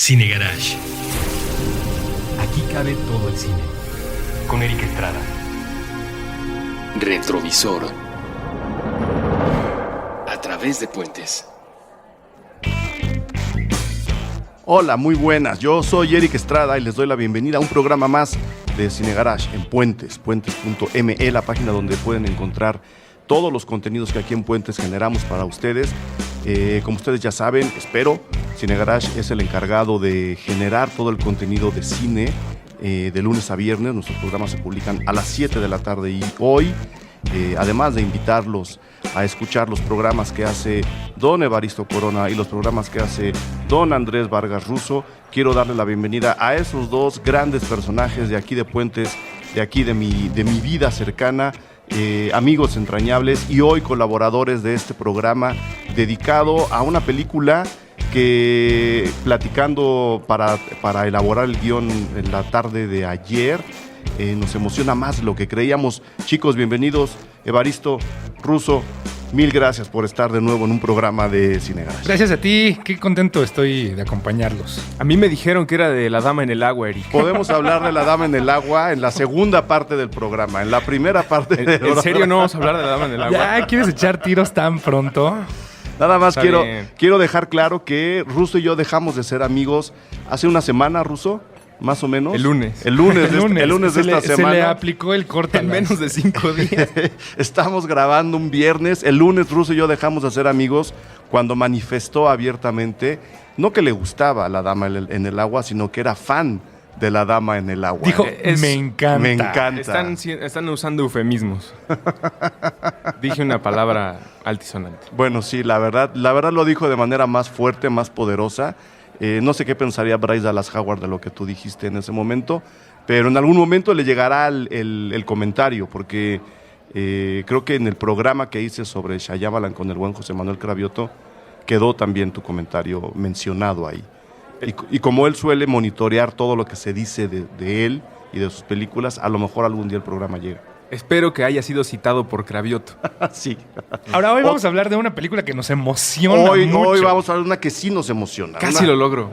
Cine Garage. Aquí cabe todo el cine. Con Eric Estrada. Retrovisor. A través de puentes. Hola, muy buenas. Yo soy Eric Estrada y les doy la bienvenida a un programa más de Cine Garage en Puentes, puentes.me, la página donde pueden encontrar todos los contenidos que aquí en Puentes generamos para ustedes. Como ustedes ya saben, espero, Cine Garage es el encargado de generar todo el contenido de cine de lunes a viernes. Nuestros programas se publican a las 7 de la tarde y hoy, además de invitarlos a escuchar los programas que hace don Evaristo Corona y los programas que hace don Andrés Vargas Russo, quiero darle la bienvenida a esos dos grandes personajes de aquí de Puentes, de aquí de mi vida cercana, amigos entrañables y hoy colaboradores de este programa dedicado a una película que, platicando para elaborar el guión en la tarde de ayer, nos emociona más de lo que creíamos. Chicos, bienvenidos. Evaristo, Russo, mil gracias por estar de nuevo en un programa de Cine Garage. Gracias a ti, qué contento estoy de acompañarlos. A mí me dijeron que era de La Dama en el Agua, Eric. Podemos hablar de La Dama en el Agua en la segunda parte del programa. En la primera parte del programa. ¿En serio no vamos a hablar de La Dama en el Agua? ¿Ya quieres echar tiros tan pronto? Nada más Está quiero dejar claro que Russo y yo dejamos de ser amigos hace una semana, Russo. Más o menos. El lunes. El lunes de esta semana. Se le aplicó el corte. En menos de 5 días. Estamos grabando un viernes. El lunes Russo y yo dejamos de ser amigos cuando manifestó abiertamente, no que le gustaba La Dama en el Agua, sino que era fan de La Dama en el Agua. Dijo, me encanta. Me encanta. Están usando eufemismos. Dije una palabra altisonante. Bueno, sí, la verdad lo dijo de manera más fuerte, más poderosa. No sé qué pensaría Bryce Dallas Howard de lo que tú dijiste en ese momento, pero en algún momento le llegará el comentario, porque creo que en el programa que hice sobre Shyamalan con el buen José Manuel Cravioto, quedó también tu comentario mencionado ahí. Y como él suele monitorear todo lo que se dice de él y de sus películas, a lo mejor algún día el programa llega. Espero que haya sido citado por Cravioto. Sí. Ahora hoy vamos a hablar de una película que nos emociona mucho. Hoy vamos a hablar de una que sí nos emociona. Casi lo logro.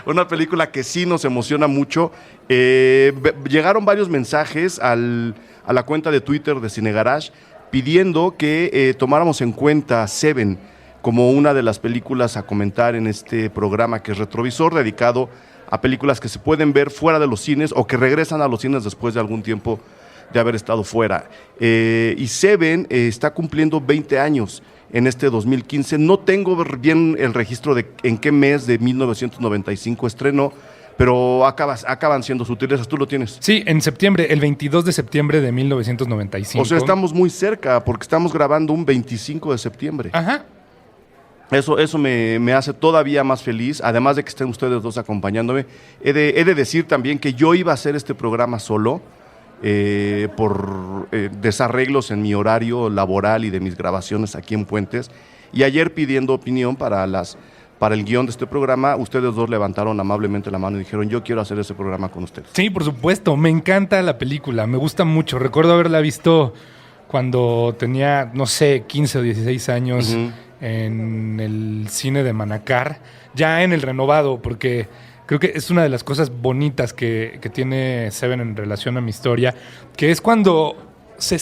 Una película que sí nos emociona mucho. Llegaron varios mensajes a la cuenta de Twitter de Cine Garage pidiendo que tomáramos en cuenta Seven como una de las películas a comentar en este programa que es Retrovisor, dedicado a películas que se pueden ver fuera de los cines o que regresan a los cines después de algún tiempo de haber estado fuera. Y Seven está cumpliendo 20 años en este 2015. No tengo bien el registro de en qué mes de 1995 estrenó, pero acaban siendo sutilezas. ¿Tú lo tienes? Sí, en septiembre, el 22 de septiembre de 1995. O sea, estamos muy cerca porque estamos grabando un 25 de septiembre. Ajá. Eso me hace todavía más feliz, además de que estén ustedes dos acompañándome. He de decir también que yo iba a hacer este programa solo, por desarreglos en mi horario laboral y de mis grabaciones aquí en Puentes, y ayer pidiendo opinión para el guión de este programa, ustedes dos levantaron amablemente la mano y dijeron, yo quiero hacer ese programa con ustedes. Sí, por supuesto, me encanta la película, me gusta mucho, recuerdo haberla visto cuando tenía, no sé, 15 o 16 años, en el cine de Manacar, ya en el renovado, porque creo que es una de las cosas bonitas que tiene Seven en relación a mi historia, que es cuando se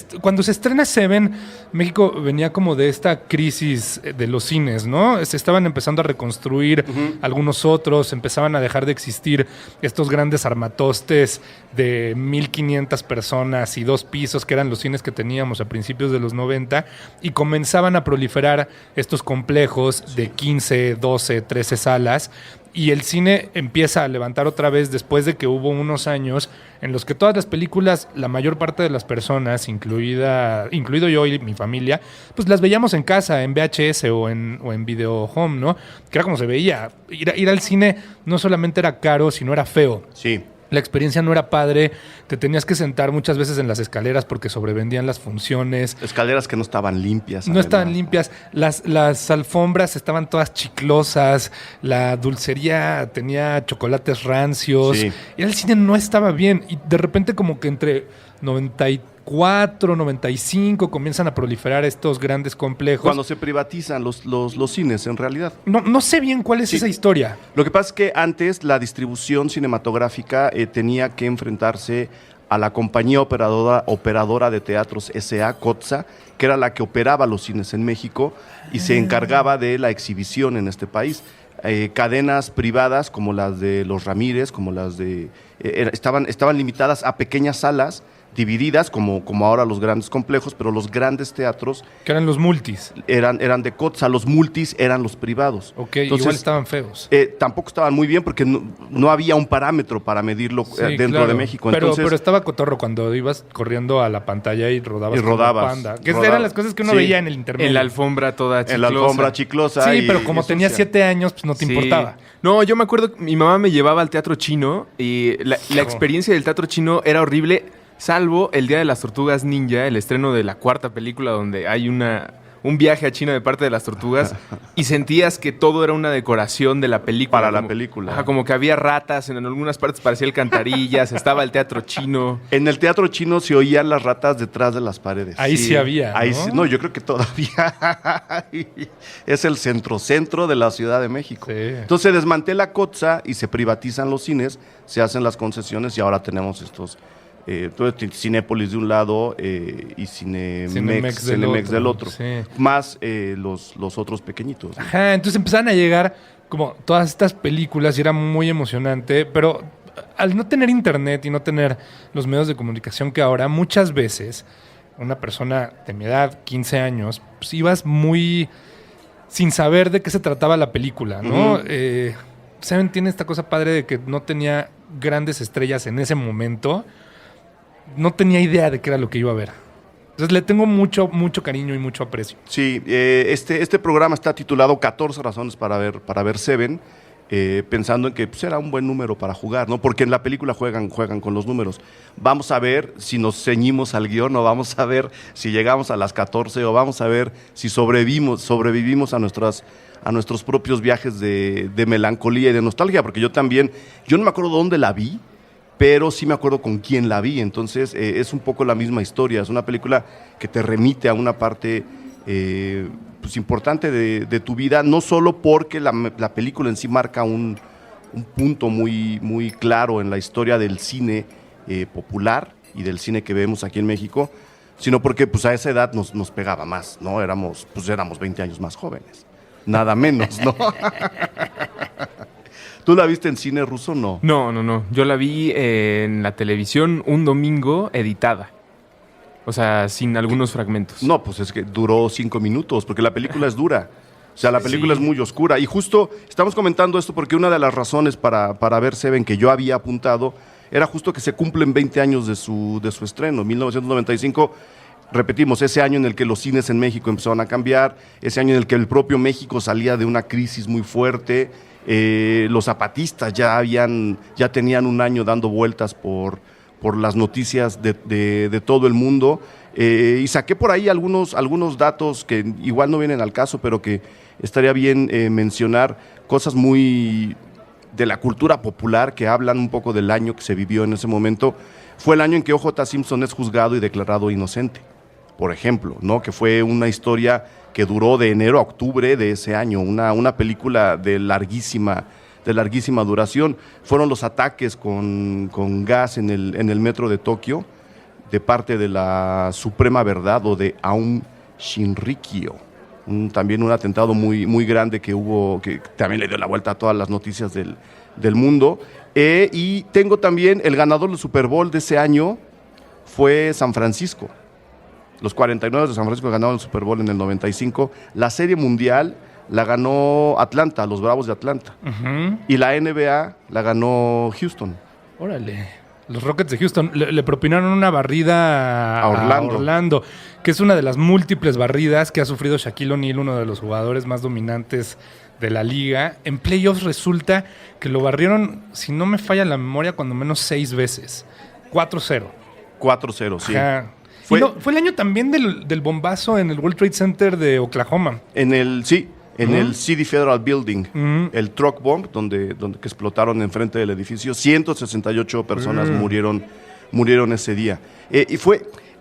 estrena Seven, México venía como de esta crisis de los cines, ¿no? Se estaban empezando a reconstruir algunos otros, empezaban a dejar de existir estos grandes armatostes de 1,500 personas y 2 pisos, que eran los cines que teníamos a principios de los 90, y comenzaban a proliferar estos complejos de 15, 12, 13 salas, y el cine empieza a levantar otra vez después de que hubo unos años en los que todas las películas, la mayor parte de las personas, incluido yo y mi familia, pues las veíamos en casa, en VHS o en Video Home, ¿no? Que era como se veía. Ir al cine no solamente era caro, sino era feo. Sí. La experiencia no era padre, te tenías que sentar muchas veces en las escaleras porque sobrevendían las funciones. Escaleras que no estaban limpias. No estaban limpias, las alfombras estaban todas chiclosas, la dulcería tenía chocolates rancios, Sí. y el cine no estaba bien. Y de repente como que entre 94 94, 95 comienzan a proliferar estos grandes complejos. Cuando se privatizan los cines, en realidad. No sé bien cuál es esa historia. Lo que pasa es que antes la distribución cinematográfica tenía que enfrentarse a la compañía operadora de teatros S.A., COTSA, que era la que operaba los cines en México y se encargaba de la exhibición en este país. Cadenas privadas como las de los Ramírez, como las de... estaban limitadas a pequeñas salas divididas, como ahora los grandes complejos, pero los grandes teatros... Que eran los multis. Eran de COTSA, los multis eran los privados. Ok, entonces, igual estaban feos. Tampoco estaban muy bien porque no había un parámetro para medirlo dentro de México. Pero Entonces, estaba cotorro cuando ibas corriendo a la pantalla y rodabas. Como panda. Que eran las cosas que uno veía en el intermedio. En la alfombra toda chiclosa. En la alfombra chiclosa. Sí, pero como tenía 7 años, pues no te importaba. No, yo me acuerdo que mi mamá me llevaba al teatro chino y la experiencia del teatro chino era horrible, salvo el Día de las Tortugas Ninja, el estreno de la 4ª película donde hay un viaje a China de parte de las tortugas y sentías que todo era una decoración de la película. Para la película. Ajá, como que había ratas, en algunas partes parecía alcantarillas, estaba el teatro chino. En el teatro chino se oían las ratas detrás de las paredes. Ahí sí había, Ahí ¿no? sí, yo creo que todavía es el centro de la Ciudad de México. Sí. Entonces se desmantela COTSA y se privatizan los cines, se hacen las concesiones y ahora tenemos estos... Cinépolis de un lado y Cinemex del otro. Sí. Más los otros pequeñitos. ¿no? Ajá, entonces empezaban a llegar como todas estas películas y era muy emocionante, pero al no tener internet y no tener los medios de comunicación que ahora, muchas veces una persona de mi edad, 15 años, pues ibas muy sin saber de qué se trataba la película, ¿no? ¿Saben? Tiene esta cosa padre de que no tenía grandes estrellas en ese momento. No tenía idea de qué era lo que iba a ver. Entonces le tengo mucho cariño y mucho aprecio. Sí, este programa está titulado 14 razones para ver Seven, pensando en que pues, era un buen número para jugar, ¿no? Porque en la película juegan con los números. Vamos a ver si nos ceñimos al guión, o vamos a ver si llegamos a las 14, o vamos a ver si sobrevivimos a nuestros propios viajes de melancolía y de nostalgia, porque yo no me acuerdo dónde la vi, pero sí me acuerdo con quién la vi. Entonces es un poco la misma historia. Es una película que te remite a una parte pues importante de tu vida, no solo porque la película en sí marca un punto muy, muy claro en la historia del cine popular y del cine que vemos aquí en México, sino porque pues a esa edad nos pegaba más, ¿no? Éramos 20 años más jóvenes, nada menos, ¿no? ¿Tú la viste en cine ruso? No. No. Yo la vi en la televisión un domingo editada. O sea, sin algunos fragmentos. No, pues es que duró 5 minutos, porque la película es dura. O sea, la película es muy oscura. Y justo estamos comentando esto porque una de las razones para ver Seven que yo había apuntado era justo que se cumplen 20 años de su estreno, 1995. Repetimos, ese año en el que los cines en México empezaron a cambiar, ese año en el que el propio México salía de una crisis muy fuerte. Los zapatistas ya tenían un año dando vueltas por las noticias de todo el mundo, y saqué por ahí algunos datos que igual no vienen al caso, pero que estaría bien mencionar, cosas muy de la cultura popular que hablan un poco del año que se vivió en ese momento. Fue el año en que O.J. Simpson es juzgado y declarado inocente, por ejemplo, ¿no? Que fue una historia que duró de enero a octubre de ese año, una película de larguísima duración. Fueron los ataques con gas en el metro de Tokio de parte de la Suprema Verdad o de Aum Shinrikyo. También un atentado muy, muy grande que hubo, que también le dio la vuelta a todas las noticias del mundo. Y tengo también el ganador del Super Bowl de ese año fue San Francisco. Los 49 de San Francisco ganaron el Super Bowl en el 95. La Serie Mundial la ganó Atlanta, los Bravos de Atlanta. Uh-huh. Y la NBA la ganó Houston. Órale. Los Rockets de Houston le propinaron una barrida a Orlando, que es una de las múltiples barridas que ha sufrido Shaquille O'Neal, uno de los jugadores más dominantes de la liga. En playoffs resulta que lo barrieron, si no me falla la memoria, cuando menos 6 veces. 4-0. 4-0, sí. Ajá. Fue el año también del bombazo en el World Trade Center de Oklahoma. En el City Federal Building, el truck bomb, donde que explotaron enfrente del edificio. 168 personas murieron ese día. Y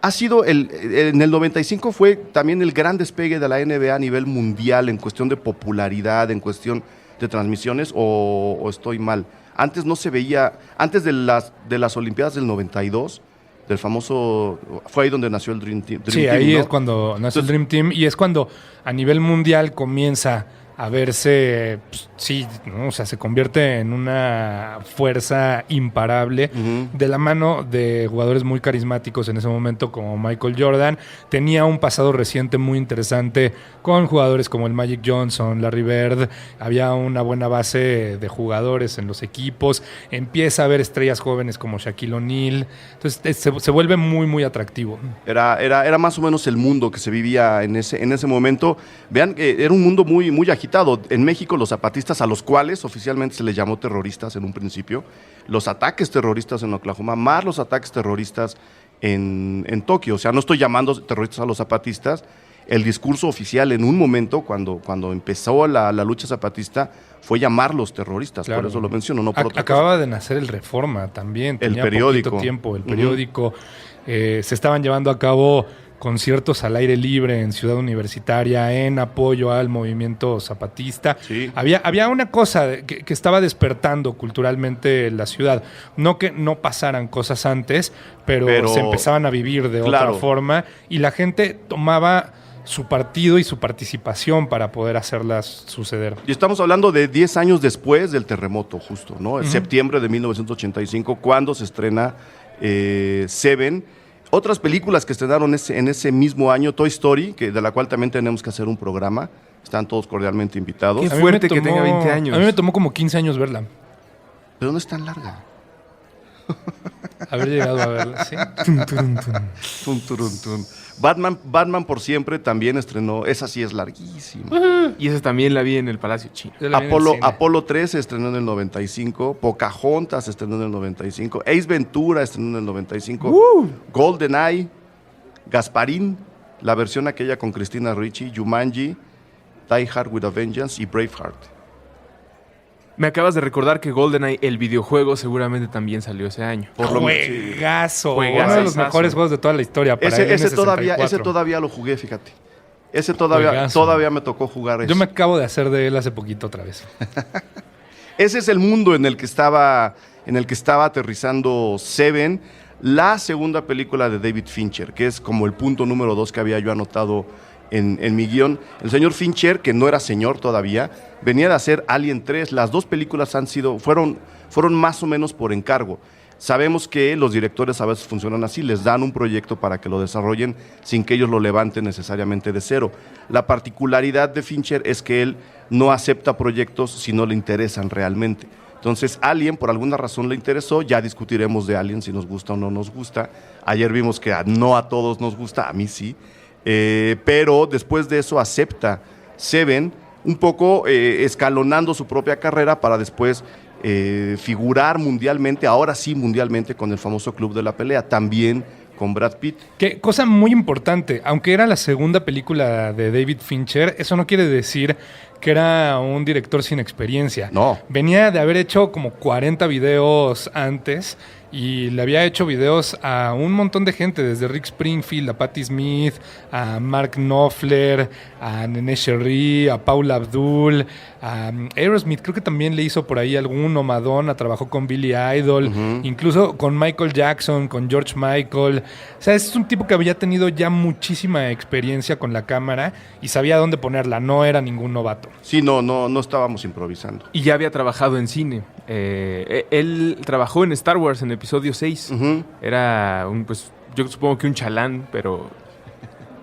ha sido en el 95 fue también el gran despegue de la NBA a nivel mundial en cuestión de popularidad, en cuestión de transmisiones, o estoy mal. Antes no se veía, antes de las Olimpiadas del 92, del famoso, fue ahí donde nació el Dream Team. Sí, ahí, ¿no? Es cuando nació el Dream Team y es cuando a nivel mundial comienza a verse, pues, sí, ¿no? O sea, se convierte en una fuerza imparable de la mano de jugadores muy carismáticos en ese momento como Michael Jordan. Tenía un pasado reciente muy interesante con jugadores como el Magic Johnson, Larry Bird. Había una buena base de jugadores en los equipos. Empieza a haber estrellas jóvenes como Shaquille O'Neal. Entonces se vuelve muy, muy atractivo. Era más o menos el mundo que se vivía en ese momento. Vean que era un mundo muy, muy agitado. En México, los zapatistas, a los cuales oficialmente se les llamó terroristas en un principio, los ataques terroristas en Oklahoma, más los ataques terroristas en Tokio. O sea, no estoy llamando terroristas a los zapatistas. El discurso oficial en un momento, cuando empezó la lucha zapatista, fue llamarlos terroristas. Claro. Por eso lo menciono, no por otra Acababa cosa. de nacer el Reforma también. El tenía periódico. Poquito tiempo, el periódico. Se estaban llevando a cabo conciertos al aire libre en Ciudad Universitaria en apoyo al movimiento zapatista. Sí. Había una cosa que estaba despertando culturalmente la ciudad. No que no pasaran cosas antes, pero se empezaban a vivir de otra forma y la gente tomaba su partido y su participación para poder hacerlas suceder. Y estamos hablando de 10 años después del terremoto, justo, ¿no? En septiembre de 1985, cuando se estrena Seven. Otras películas que estrenaron en ese mismo año, Toy Story, de la cual también tenemos que hacer un programa. Están todos cordialmente invitados. Qué fuerte que tenga 20 años. A mí me tomó como 15 años verla. Pero no es tan larga. Haber llegado a verla, ¿sí? Tun, turun, tun. Batman por siempre también estrenó. Esa sí es larguísima. Y esa también la vi en el Palacio Chino. Apolo 3 se estrenó en el 95. Pocahontas se estrenó en el 95. Ace Ventura estrenó en el 95. GoldenEye, Gasparín, la versión aquella con Christina Ricci, Jumanji, Die Hard with a Vengeance y Braveheart. Me acabas de recordar que GoldenEye, el videojuego, seguramente también salió ese año. Juegazo. Uno de los mejores juegos de toda la historia. Para ese todavía lo jugué, fíjate. Ese todavía me tocó jugar eso. Yo me acabo de hacer de él hace poquito otra vez. Ese es el mundo en el que estaba aterrizando Seven, la segunda película de David Fincher, que es como el punto número 2 que había yo anotado en mi guión. El señor Fincher, que no era señor todavía, venía de hacer Alien 3. Las dos películas fueron más o menos por encargo. Sabemos que los directores a veces funcionan así, les dan un proyecto para que lo desarrollen sin que ellos lo levanten necesariamente de cero. La particularidad de Fincher es que él no acepta proyectos si no le interesan realmente. Entonces, Alien, por alguna razón le interesó, ya discutiremos de Alien si nos gusta o no nos gusta. Ayer vimos que no a todos nos gusta, a mí sí. Pero después de eso acepta Seven, un poco escalonando su propia carrera para después figurar mundialmente, ahora sí mundialmente, con el famoso Club de la Pelea, también con Brad Pitt. Que cosa muy importante, aunque era la segunda película de David Fincher, eso no quiere decir que era un director sin experiencia. No. Venía de haber hecho como 40 videos antes y le había hecho videos a un montón de gente, desde Rick Springfield, a Patti Smith, a Mark Knopfler, a Nene Cherry, a Paula Abdul, a Aerosmith, creo que también le hizo por ahí alguno, Madonna, trabajó con Billy Idol, incluso con Michael Jackson, con George Michael. O sea, es un tipo que había tenido ya muchísima experiencia con la cámara y sabía dónde ponerla, no era ningún novato. Sí, no estábamos improvisando. Y ya había trabajado en cine. Él trabajó en Star Wars en episodio 6. Era yo supongo que un chalán, pero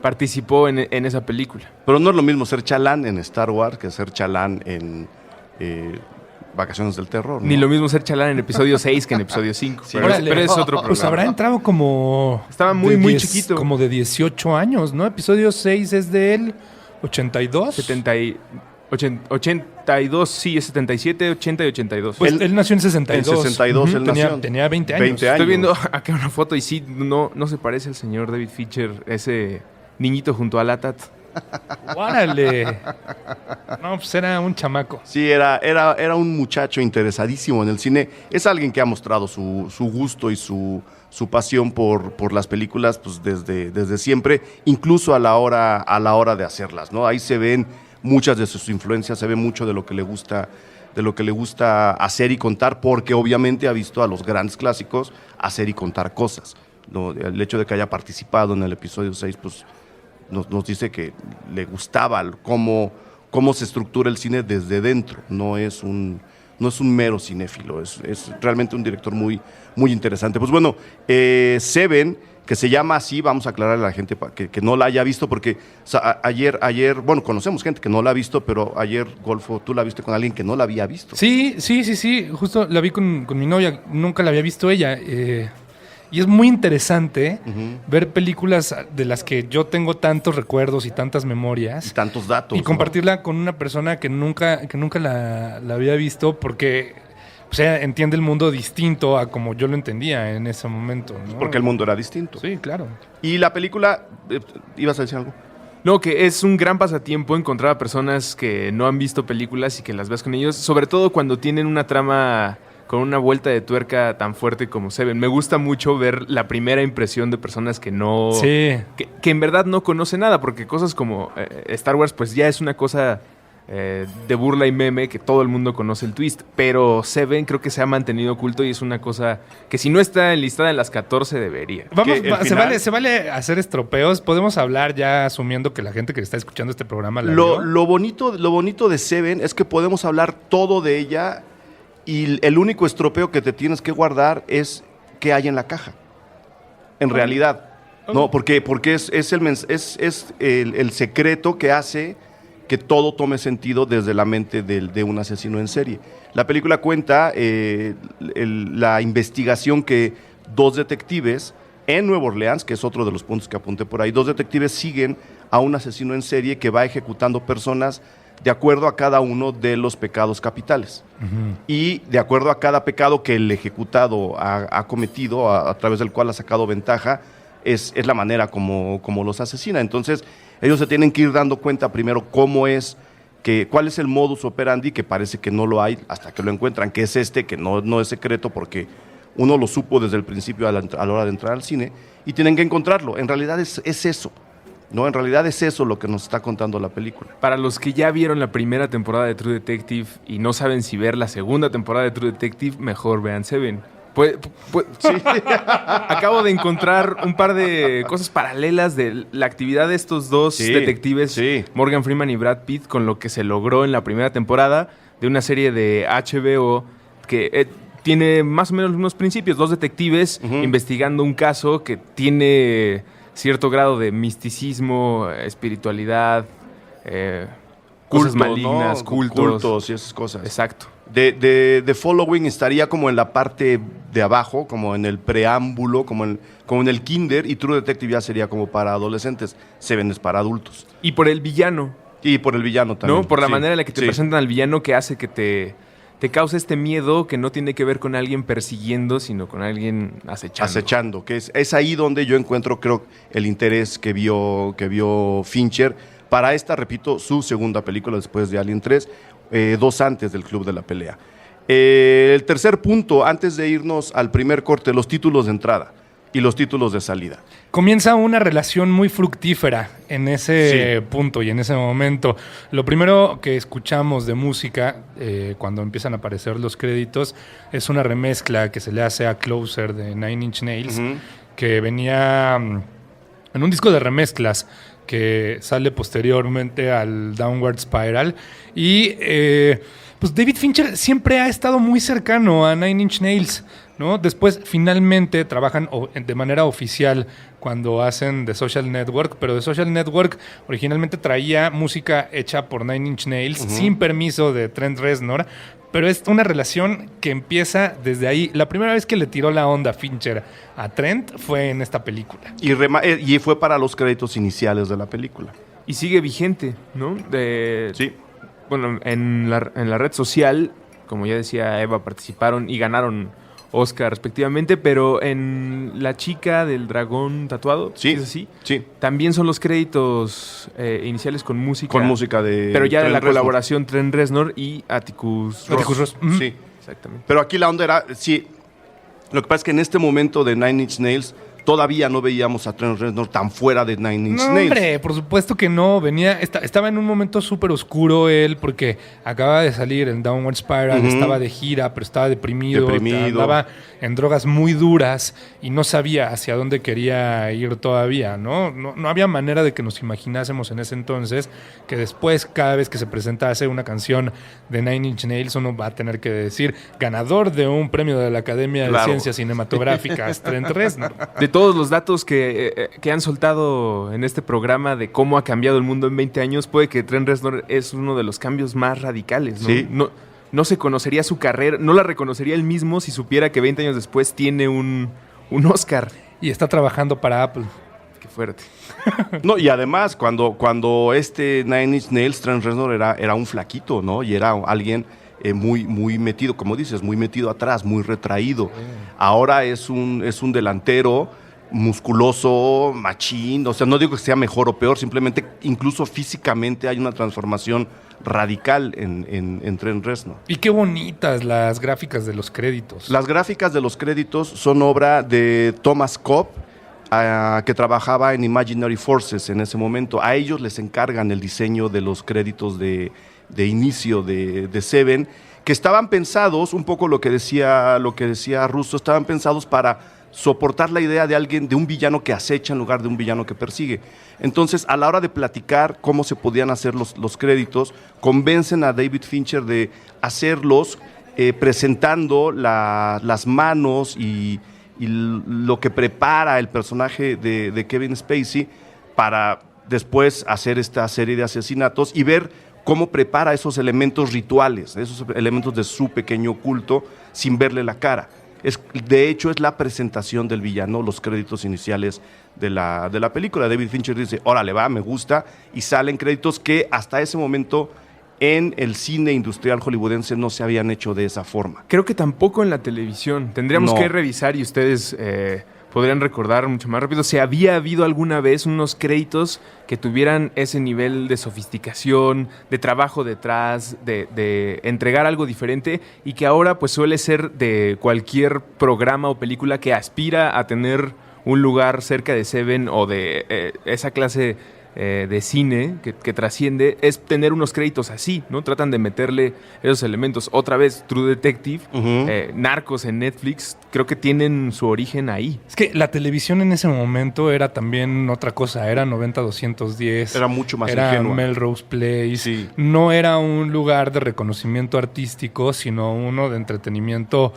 participó en esa película. Pero no es lo mismo ser chalán en Star Wars que ser chalán en Vacaciones del Terror, ¿no? Ni lo mismo ser chalán en episodio 6 que en episodio 5. Sí, pero es otro programa. Pues habrá entrado como... Estaba muy chiquito. Como de 18 años, ¿no? Episodio 6 es de él, 82. 82, sí, es 77, 80 y 82. Pues él nació en 62. En 62 él nació. Tenía 20 años. 20 años. Estoy viendo acá una foto y sí, no se parece al señor David Fincher, ese niñito junto a Latat. ¡Órale! No, pues era un chamaco. Sí, era un muchacho interesadísimo en el cine. Es alguien que ha mostrado su gusto y su pasión por las películas pues desde siempre, incluso a la hora de hacerlas, ¿no? Ahí se ven muchas de sus influencias, se ve mucho de lo que le gusta hacer y contar, porque obviamente ha visto a los grandes clásicos hacer y contar cosas, ¿no? El hecho de que haya participado en el episodio 6, pues nos dice que le gustaba cómo se estructura el cine desde dentro, no es un mero cinéfilo, es realmente un director muy, muy interesante. Pues bueno, Seven, que se llama así, vamos a aclararle a la gente que no la haya visto, porque o sea, ayer, bueno, conocemos gente que no la ha visto, pero ayer, Golfo, tú la viste con alguien que no la había visto. Sí, justo la vi con mi novia, nunca la había visto ella. Y es muy interesante ver películas de las que yo tengo tantos recuerdos y tantas memorias. Y tantos datos. Y compartirla con una persona que nunca la había visto, porque o sea, entiende el mundo distinto a como yo lo entendía en ese momento, ¿no? Porque el mundo era distinto. Sí, claro. Y la película, ¿ibas a decir algo? No, que es un gran pasatiempo encontrar a personas que no han visto películas y que las ves con ellos, sobre todo cuando tienen una trama con una vuelta de tuerca tan fuerte como Seven. Me gusta mucho ver la primera impresión de personas que no... Sí. Que en verdad no conocen nada, porque cosas como Star Wars pues ya es una cosa de burla y meme que todo el mundo conoce el twist, pero Seven creo que se ha mantenido oculto y es una cosa que si no está enlistada en las 14 debería. Vamos, final... se vale hacer estropeos. Podemos hablar ya asumiendo que la gente que está escuchando este programa la vio. Lo bonito de Seven es que podemos hablar todo de ella y el único estropeo que te tienes que guardar es qué hay en la caja. En realidad. No, porque es el secreto que hace que todo tome sentido desde la mente de un asesino en serie. La película cuenta la investigación que dos detectives en Nueva Orleans, que es otro de los puntos que apunté por ahí, dos detectives siguen a un asesino en serie que va ejecutando personas de acuerdo a cada uno de los pecados capitales. Y de acuerdo a cada pecado que el ejecutado ha cometido, a través del cual ha sacado ventaja, es la manera como los asesina. Entonces, ellos se tienen que ir dando cuenta primero cuál es el modus operandi, que parece que no lo hay hasta que lo encuentran, que es que no es secreto porque uno lo supo desde el principio a la hora de entrar al cine, y tienen que encontrarlo. En realidad es eso. No, en realidad es eso lo que nos está contando la película. Para los que ya vieron la primera temporada de True Detective y no saben si ver la segunda temporada de True Detective, mejor vean Seven. Sí. Acabo de encontrar un par de cosas paralelas de la actividad de estos dos detectives, Morgan Freeman y Brad Pitt, con lo que se logró en la primera temporada de una serie de HBO que tiene más o menos unos principios. Dos detectives investigando un caso que tiene cierto grado de misticismo, espiritualidad, cosas malignas, ¿no? cultos y esas cosas. Exacto. The Following estaría como en la parte de abajo, como en el preámbulo, como en el kinder, y True Detective ya sería como para adolescentes. Seven es para adultos. Y por el villano. Y por el villano también. ¿No? Por la manera en la que te presentan al villano, que hace que te causa este miedo que no tiene que ver con alguien persiguiendo, sino con alguien acechando. Que es ahí donde yo encuentro, creo, el interés que vio Fincher para esta, repito, su segunda película después de Alien 3, 2 antes del Club de la Pelea. El tercer punto, antes de irnos al primer corte, los títulos de entrada y los títulos de salida. Comienza una relación muy fructífera en ese punto y en ese momento. Lo primero que escuchamos de música cuando empiezan a aparecer los créditos es una remezcla que se le hace a Closer de Nine Inch Nails, que venía en un disco de remezclas que sale posteriormente al Downward Spiral. Y pues David Fincher siempre ha estado muy cercano a Nine Inch Nails, ¿no? Después finalmente trabajan de manera oficial cuando hacen The Social Network, pero The Social Network originalmente traía música hecha por Nine Inch Nails sin permiso de Trent Reznor, pero es una relación que empieza desde ahí. La primera vez que le tiró la onda Fincher a Trent fue en esta película. Y fue para los créditos iniciales de la película. Y sigue vigente, ¿no? Sí. Bueno, en la red social, como ya decía Eva, participaron y ganaron Oscar respectivamente, pero en La chica del dragón tatuado, Sí, ¿es así? sí. También son los créditos iniciales con música. Con música de... Pero ya de Trent la Reznor. colaboración Trent Reznor y Atticus Ross. Atticus Ross. Ujú. Sí. Exactamente. Pero aquí la onda era, sí, lo que pasa es que en este momento de Nine Inch Nails todavía no veíamos a Trent Reznor tan fuera de Nine Inch No, Nails. hombre, por supuesto que no. Estaba en un momento súper oscuro él, porque acaba de salir en Downward Spiral, estaba de gira, pero estaba deprimido. Andaba en drogas muy duras y no sabía hacia dónde quería ir todavía, ¿no? No había manera de que nos imaginásemos en ese entonces que después, cada vez que se presentase una canción de Nine Inch Nails, uno va a tener que decir ganador de un premio de la Academia Claro. de Ciencias Cinematográficas, Trent Reznor. De todos los datos que han soltado en este programa de cómo ha cambiado el mundo en 20 años, puede que Trent Reznor es uno de los cambios más radicales, ¿no? Sí. No se conocería su carrera, no la reconocería él mismo si supiera que 20 años después tiene un Oscar. Y está trabajando para Apple. Qué fuerte. No, y además, cuando este Nine Inch Nails, Trent Reznor era un flaquito, ¿no? Y era alguien muy, muy metido, como dices, muy metido atrás, muy retraído. Ahora es un delantero musculoso, machín, o sea, no digo que sea mejor o peor, simplemente incluso físicamente hay una transformación radical en Trent Reznor. Y qué bonitas las gráficas de los créditos. Las gráficas de los créditos son obra de Thomas Cobb, que trabajaba en Imaginary Forces en ese momento. A ellos les encargan el diseño de los créditos de inicio de Seven, que estaban pensados, un poco lo que decía Russo, estaban pensados para soportar la idea de un villano que acecha en lugar de un villano que persigue. Entonces, a la hora de platicar cómo se podían hacer los créditos, convencen a David Fincher de hacerlos presentando las manos y lo que prepara el personaje de Kevin Spacey para después hacer esta serie de asesinatos y ver cómo prepara esos elementos rituales, esos elementos de su pequeño culto sin verle la cara. De hecho, es la presentación del villano, los créditos iniciales de la película. David Fincher dice, órale, va, me gusta, y salen créditos que hasta ese momento en el cine industrial hollywoodense no se habían hecho de esa forma. Creo que tampoco en la televisión. Tendríamos No. que revisar y ustedes podrían recordar mucho más rápido si había habido alguna vez unos créditos que tuvieran ese nivel de sofisticación, de trabajo detrás, de entregar algo diferente y que ahora pues suele ser de cualquier programa o película que aspira a tener un lugar cerca de Seven o de esa clase de cine que trasciende, es tener unos créditos así, ¿no? Tratan de meterle esos elementos. Otra vez, True Detective, Narcos en Netflix, creo que tienen su origen ahí. Es que la televisión en ese momento era también otra cosa, era 90-210. Era mucho más Era ingenua. Melrose Place. Sí. No era un lugar de reconocimiento artístico, sino uno de entretenimiento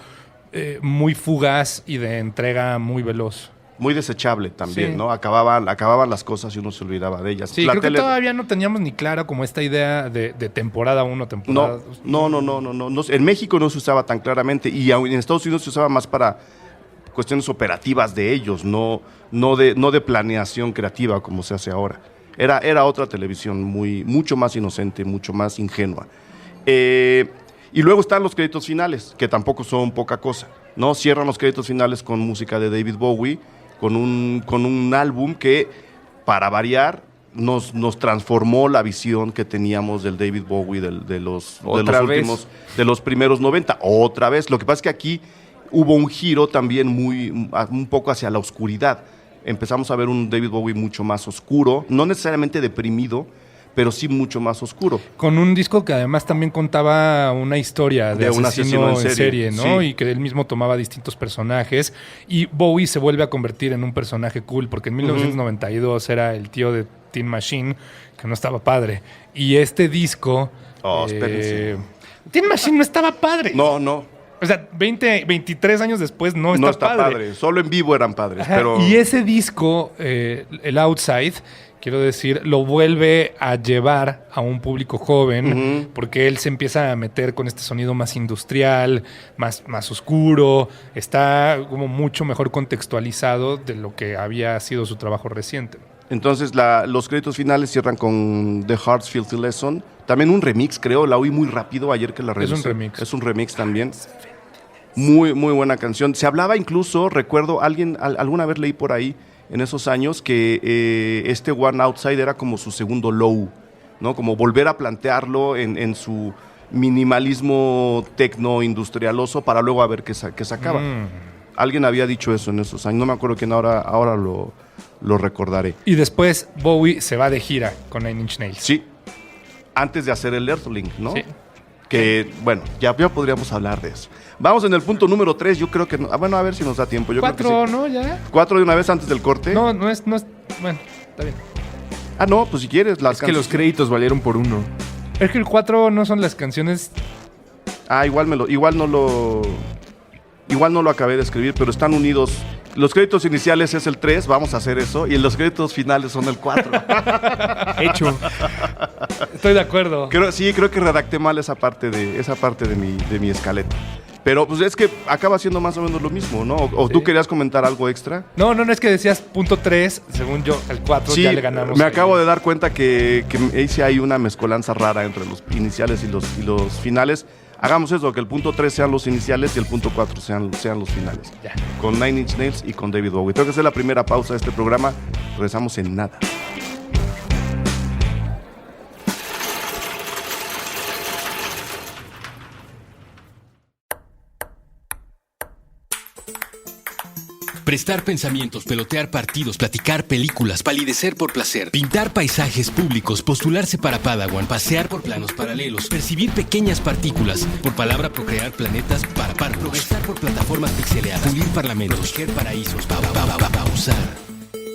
muy fugaz y de entrega muy veloz. Muy desechable también, Sí. ¿no? Acababan las cosas y uno se olvidaba de ellas. Sí, La creo que tele- todavía no teníamos ni clara como esta idea de temporada 1, temporada 2. No. En México no se usaba tan claramente y en Estados Unidos se usaba más para cuestiones operativas de ellos, no de planeación creativa como se hace ahora. Era otra televisión mucho más inocente, mucho más ingenua. Y luego están los créditos finales, que tampoco son poca cosa, ¿no? Cierran los créditos finales con música de David Bowie, con un álbum que, para variar, nos transformó la visión que teníamos del David Bowie de los primeros 90. Otra vez. Lo que pasa es que aquí hubo un giro también un poco hacia la oscuridad. Empezamos a ver un David Bowie mucho más oscuro, no necesariamente deprimido, pero sí mucho más oscuro. Con un disco que además también contaba una historia de un asesino en serie, ¿no? sí. Y que él mismo tomaba distintos personajes. Y Bowie se vuelve a convertir en un personaje cool, porque en 1992 era el tío de Tin Machine, que no estaba padre. Y este disco... Espérense. Tin Machine no estaba padre. No. O sea, 23 años después no está padre. Solo en vivo eran padres. Ajá, Pero y ese disco, el Outside, quiero decir, lo vuelve a llevar a un público joven, porque él se empieza a meter con este sonido más industrial, más oscuro, está como mucho mejor contextualizado de lo que había sido su trabajo reciente. entonces los créditos finales cierran con The Heart's Filthy Lesson. También un remix, creo. La oí muy rápido ayer que la revisé. un remix. Es un remix también. Muy, muy buena canción. Se hablaba incluso, recuerdo, alguna vez leí por ahí en esos años que este One Outside era como su segundo Low, ¿no? Como volver a plantearlo en su minimalismo tecno-industrialoso para luego a ver qué sacaba. Alguien había dicho eso en esos años, no me acuerdo quién, ahora lo recordaré. Y después Bowie se va de gira con Nine Inch Nails. Sí, antes de hacer el Earthling, ¿no? Sí. Que, bueno, ya podríamos hablar de eso. Vamos en el punto número 3, yo creo que... bueno, a ver si nos da tiempo. Yo 4, creo que sí. ¿no? ¿Ya? 4 de una vez antes del corte. No es... Bueno, está bien. Ah, no, pues si quieres. Es que los créditos valieron por 1. Es que el 4 no son las canciones... Ah, igual no lo acabé de escribir, pero están unidos. Los créditos iniciales es el 3, vamos a hacer eso, y los créditos finales son el 4. Hecho. Estoy de acuerdo. Creo que redacté mal esa parte de mi escaleta. Pero pues es que acaba siendo más o menos lo mismo, ¿no? ¿O Sí. tú querías comentar algo extra? No, es que decías punto 3, según yo, el 4 Sí, ya le ganamos. me ahí. acabo de dar cuenta que hice ahí una mezcolanza rara entre los iniciales y los finales. Hagamos eso, que el punto 3 sean los iniciales y el punto 4 sean los finales. Ya. Con Nine Inch Nails y con David Bowie. Tengo que hacer la primera pausa de este programa. Regresamos en nada. Prestar pensamientos, pelotear partidos, platicar películas, palidecer por placer, pintar paisajes públicos, postularse para Padawan, pasear por planos paralelos, percibir pequeñas partículas, por palabra procrear planetas para progresar por plataformas pixeleadas, pulir parlamentos, tejer paraísos, pausar.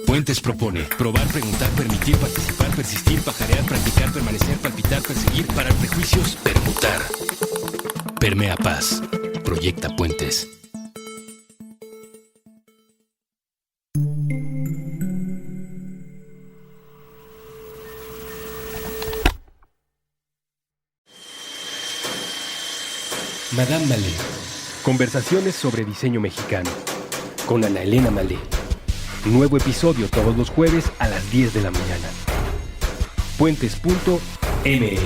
Puentes propone probar, preguntar, permitir, participar, persistir, pajarear, practicar, permanecer, palpitar, perseguir, parar prejuicios, permutar. Permea paz. Proyecta Puentes. Madame Malé. Conversaciones sobre diseño mexicano. Con Ana Elena Malé. Nuevo episodio todos los jueves a las 10 de la mañana. Puentes.me.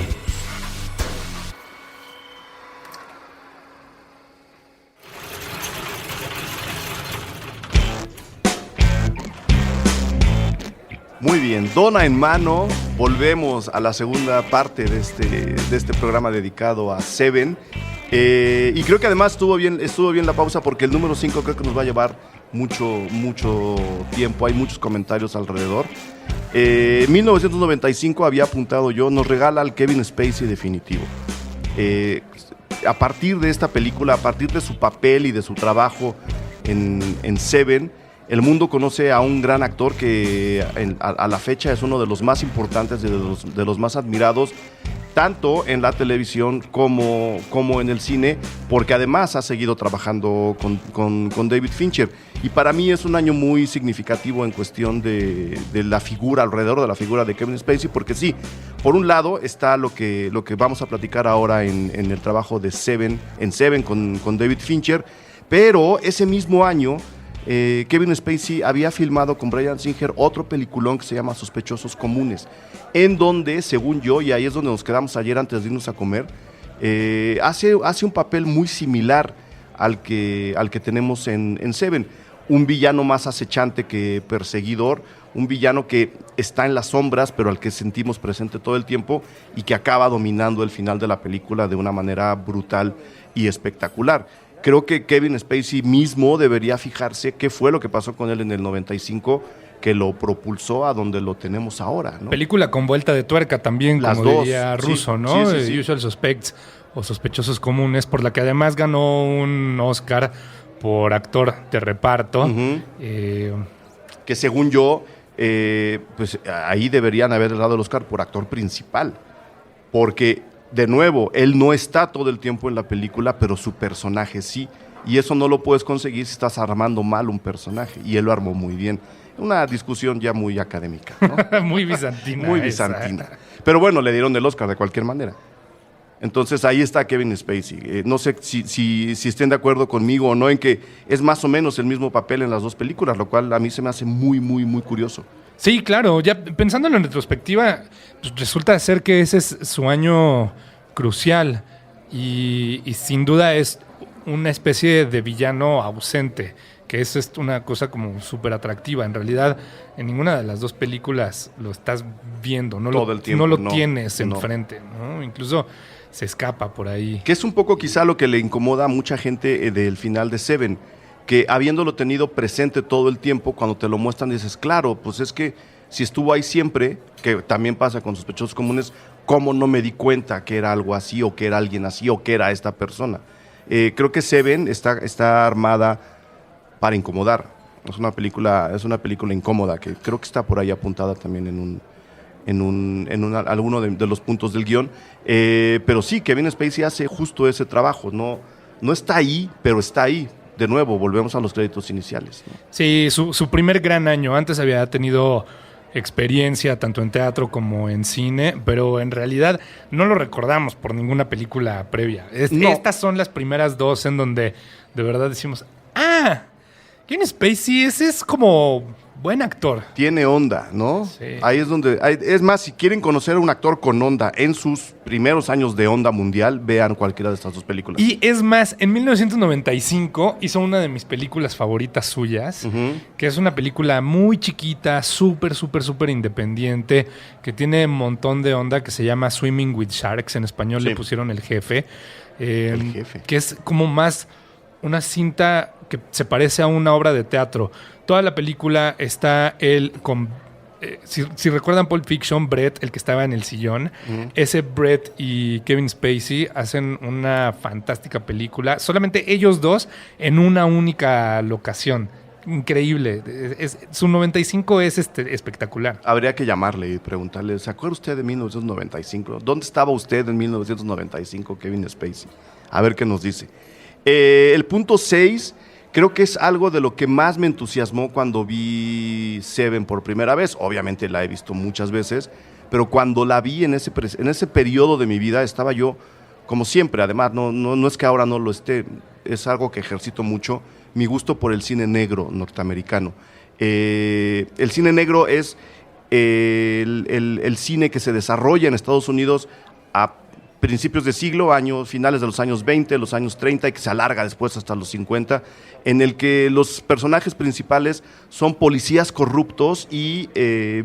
Muy bien, dona en mano, volvemos a la segunda parte de este programa dedicado a Seven. Y creo que además estuvo bien la pausa porque el número 5 creo que nos va a llevar mucho tiempo, hay muchos comentarios alrededor. 1995 había apuntado yo, nos regala al Kevin Spacey definitivo. A partir de esta película, a partir de su papel y de su trabajo en Seven, el mundo conoce a un gran actor que a la fecha es uno de los más importantes, de los más admirados, tanto en la televisión como en el cine, porque además ha seguido trabajando con David Fincher. Y para mí es un año muy significativo en cuestión de la figura, alrededor de la figura de Kevin Spacey, porque sí, por un lado está lo que vamos a platicar ahora en el trabajo de Seven con David Fincher, pero ese mismo año Kevin Spacey había filmado con Bryan Singer otro peliculón que se llama Sospechosos Comunes, en donde, según yo, y ahí es donde nos quedamos ayer antes de irnos a comer, hace un papel muy similar al que tenemos en Seven. Un villano más acechante que perseguidor, un villano que está en las sombras, pero al que sentimos presente todo el tiempo y que acaba dominando el final de la película de una manera brutal y espectacular. Creo que Kevin Spacey mismo debería fijarse qué fue lo que pasó con él en el 95 que lo propulsó a donde lo tenemos ahora, ¿no? Película con vuelta de tuerca también, Las como dos, diría sí, Russo, ¿no? sí. Usual Suspects o Sospechosos Comunes, por la que además ganó un Oscar por actor de reparto. Uh-huh. Que según yo, pues ahí deberían haber dado el Oscar por actor principal, porque de nuevo, él no está todo el tiempo en la película, pero su personaje sí. Y eso no lo puedes conseguir si estás armando mal un personaje. Y él lo armó muy bien. Una discusión ya muy académica, ¿no? Muy bizantina. Muy bizantina. Pero bueno, le dieron el Oscar de cualquier manera. Entonces ahí está Kevin Spacey. No sé si estén de acuerdo conmigo o no en que es más o menos el mismo papel en las dos películas, lo cual a mí se me hace muy curioso. Sí, claro. Ya pensándolo en retrospectiva, pues resulta ser que ese es su año crucial y sin duda es una especie de villano ausente, que es una cosa como súper atractiva. En realidad, en ninguna de las dos películas lo estás viendo, Todo el tiempo, no lo no, tienes no. enfrente, ¿no? Incluso se escapa por ahí. Que es un poco quizá lo que le incomoda a mucha gente del final de Seven, que habiéndolo tenido presente todo el tiempo, cuando te lo muestran dices, claro, pues es que si estuvo ahí siempre, que también pasa con Sospechosos Comunes, ¿cómo no me di cuenta que era algo así, o que era alguien así, o que era esta persona? Creo que Seven está armada para incomodar. Es una película incómoda, que creo que está por ahí apuntada también en alguno de los puntos del guión. Pero sí, Kevin Spacey hace justo ese trabajo. No está ahí, pero está ahí. De nuevo, volvemos a los créditos iniciales, ¿no? Sí, su primer gran año. Antes había tenido experiencia tanto en teatro como en cine, pero en realidad no lo recordamos por ninguna película previa. No. Estas son las primeras dos en donde de verdad decimos, Kevin Spacey ese es como buen actor. Tiene onda, ¿no? Sí. Ahí es donde... es más, si quieren conocer a un actor con onda en sus primeros años de onda mundial, vean cualquiera de estas dos películas. Y es más, en 1995 hizo una de mis películas favoritas suyas, que es una película muy chiquita, súper independiente, que tiene un montón de onda, que se llama Swimming with Sharks. En español Sí. le pusieron El Jefe. El Jefe. Que es como más una cinta que se parece a una obra de teatro. Toda la película está él con... si recuerdan Pulp Fiction, Brett, el que estaba en el sillón, ese Brett y Kevin Spacey hacen una fantástica película. Solamente ellos dos en una única locación. Increíble. Su 95 es espectacular. Habría que llamarle y preguntarle, ¿se acuerda usted de 1995? ¿Dónde estaba usted en 1995, Kevin Spacey? A ver qué nos dice. El punto 6, creo que es algo de lo que más me entusiasmó cuando vi Seven por primera vez. Obviamente la he visto muchas veces, pero cuando la vi en ese periodo de mi vida estaba yo, como siempre, además, no es que ahora no lo esté, es algo que ejercito mucho, mi gusto por el cine negro norteamericano. El cine negro es el cine que se desarrolla en Estados Unidos a principios de siglo, finales de los años 20, los años 30, y que se alarga después hasta los 50, en el que los personajes principales son policías corruptos y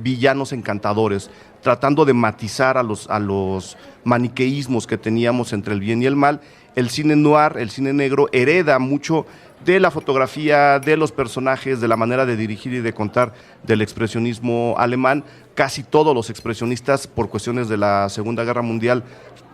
villanos encantadores, tratando de matizar a los maniqueísmos que teníamos entre el bien y el mal. El cine noir, el cine negro, hereda mucho de la fotografía, de los personajes, de la manera de dirigir y de contar del expresionismo alemán. Casi todos los expresionistas, por cuestiones de la Segunda Guerra Mundial,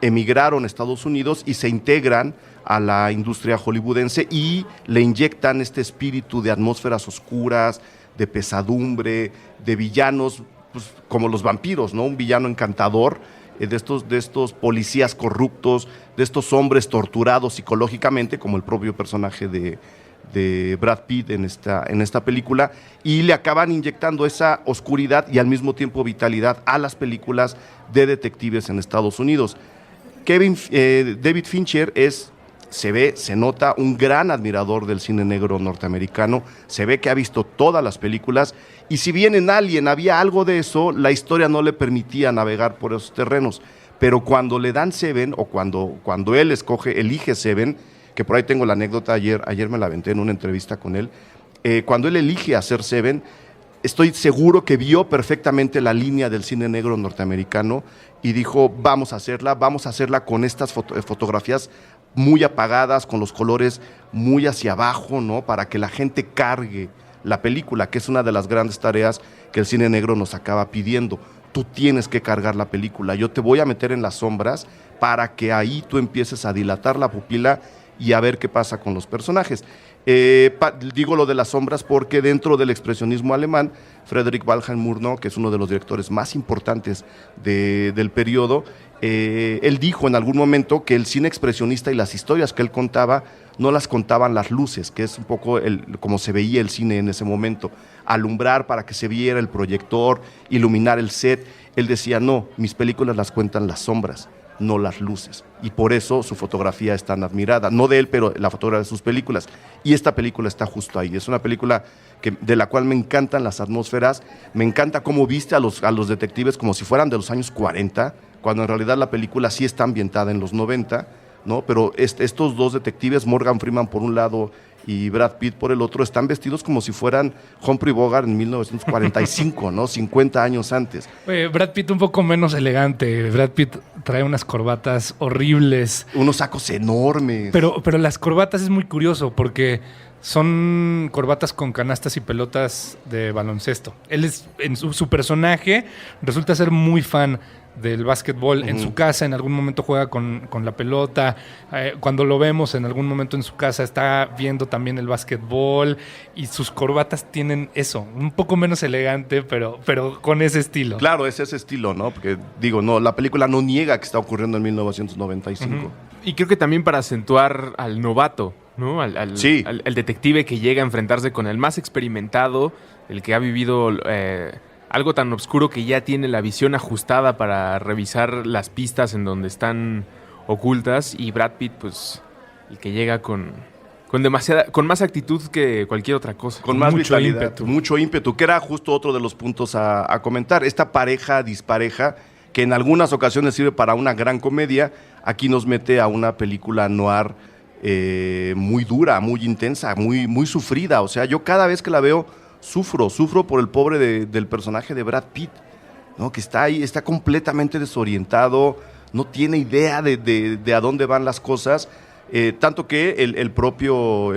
emigraron a Estados Unidos y se integran a la industria hollywoodense y le inyectan este espíritu de atmósferas oscuras, de pesadumbre, de villanos, pues, como los vampiros, ¿no? Un villano encantador, de estos policías corruptos, de estos hombres torturados psicológicamente, como el propio personaje de Brad Pitt en esta película, y le acaban inyectando esa oscuridad y al mismo tiempo vitalidad a las películas de detectives en Estados Unidos. David Fincher se nota un gran admirador del cine negro norteamericano, se ve que ha visto todas las películas, y si bien en Alien había algo de eso, la historia no le permitía navegar por esos terrenos, pero cuando le dan Seven, o cuando él elige Seven, que por ahí tengo la anécdota, ayer me la aventé en una entrevista con él, cuando él elige hacer Seven, estoy seguro que vio perfectamente la línea del cine negro norteamericano y dijo, vamos a hacerla con estas fotografías muy apagadas, con los colores muy hacia abajo, ¿no? Para que la gente cargue la película, que es una de las grandes tareas que el cine negro nos acaba pidiendo. Tú tienes que cargar la película, yo te voy a meter en las sombras para que ahí tú empieces a dilatar la pupila y a ver qué pasa con los personajes. Digo lo de las sombras porque dentro del expresionismo alemán, Friedrich Wilhelm Murnau, que es uno de los directores más importantes del periodo, él dijo en algún momento que el cine expresionista y las historias que él contaba no las contaban las luces, que es un poco como se veía el cine en ese momento, alumbrar para que se viera el proyector, iluminar el set. Él decía, no, mis películas las cuentan las sombras, no las luces, y por eso su fotografía es tan admirada, no de él, pero la fotografía de sus películas, y esta película está justo ahí. Es una película de la cual me encantan las atmósferas, me encanta cómo viste a los detectives como si fueran de los años 40, cuando en realidad la película sí está ambientada en los 90, ¿no? Pero estos dos detectives, Morgan Freeman por un lado y Brad Pitt por el otro, están vestidos como si fueran Humphrey Bogart en 1945, ¿no? 50 años antes. Brad Pitt un poco menos elegante. Brad Pitt trae unas corbatas horribles. Unos sacos enormes. Pero las corbatas es muy curioso porque son corbatas con canastas y pelotas de baloncesto. Él es, en su personaje resulta ser muy fan del básquetbol. En su casa en algún momento juega con la pelota. Cuando lo vemos en algún momento en su casa está viendo también el básquetbol y sus corbatas tienen eso, un poco menos elegante, pero con ese estilo. Claro, es ese estilo, ¿no? Porque digo, no, la película no niega que está ocurriendo en 1995. Y creo que también para acentuar al novato, ¿no? Al detective que llega a enfrentarse con el más experimentado, el que ha vivido algo tan oscuro que ya tiene la visión ajustada para revisar las pistas en donde están ocultas, y Brad Pitt, pues, el que llega con más actitud que cualquier otra cosa. Con más mucho vitalidad, ímpetu. mucho ímpetu, que era justo otro de los puntos a comentar. Esta pareja dispareja, que en algunas ocasiones sirve para una gran comedia, aquí nos mete a una película noir muy dura, muy intensa, muy sufrida. O sea, yo cada vez que la veo sufro por el pobre del personaje de Brad Pitt, ¿no? Que está ahí, está completamente desorientado, no tiene idea de a dónde van las cosas, tanto que el propio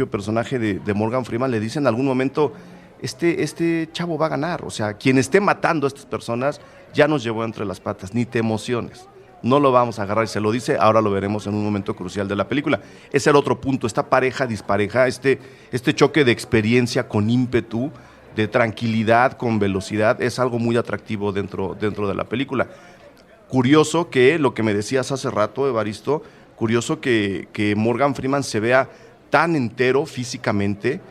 personaje de Morgan Freeman le dice en algún momento, este chavo va a ganar, o sea, quien esté matando a estas personas ya nos llevó entre las patas, ni te emociones. No lo vamos a agarrar, y se lo dice, ahora lo veremos en un momento crucial de la película. Ese es el otro punto, esta pareja dispareja, este choque de experiencia con ímpetu, de tranquilidad con velocidad, es algo muy atractivo dentro de la película. Curioso que, lo que me decías hace rato, Evaristo, curioso que Morgan Freeman se vea tan entero físicamente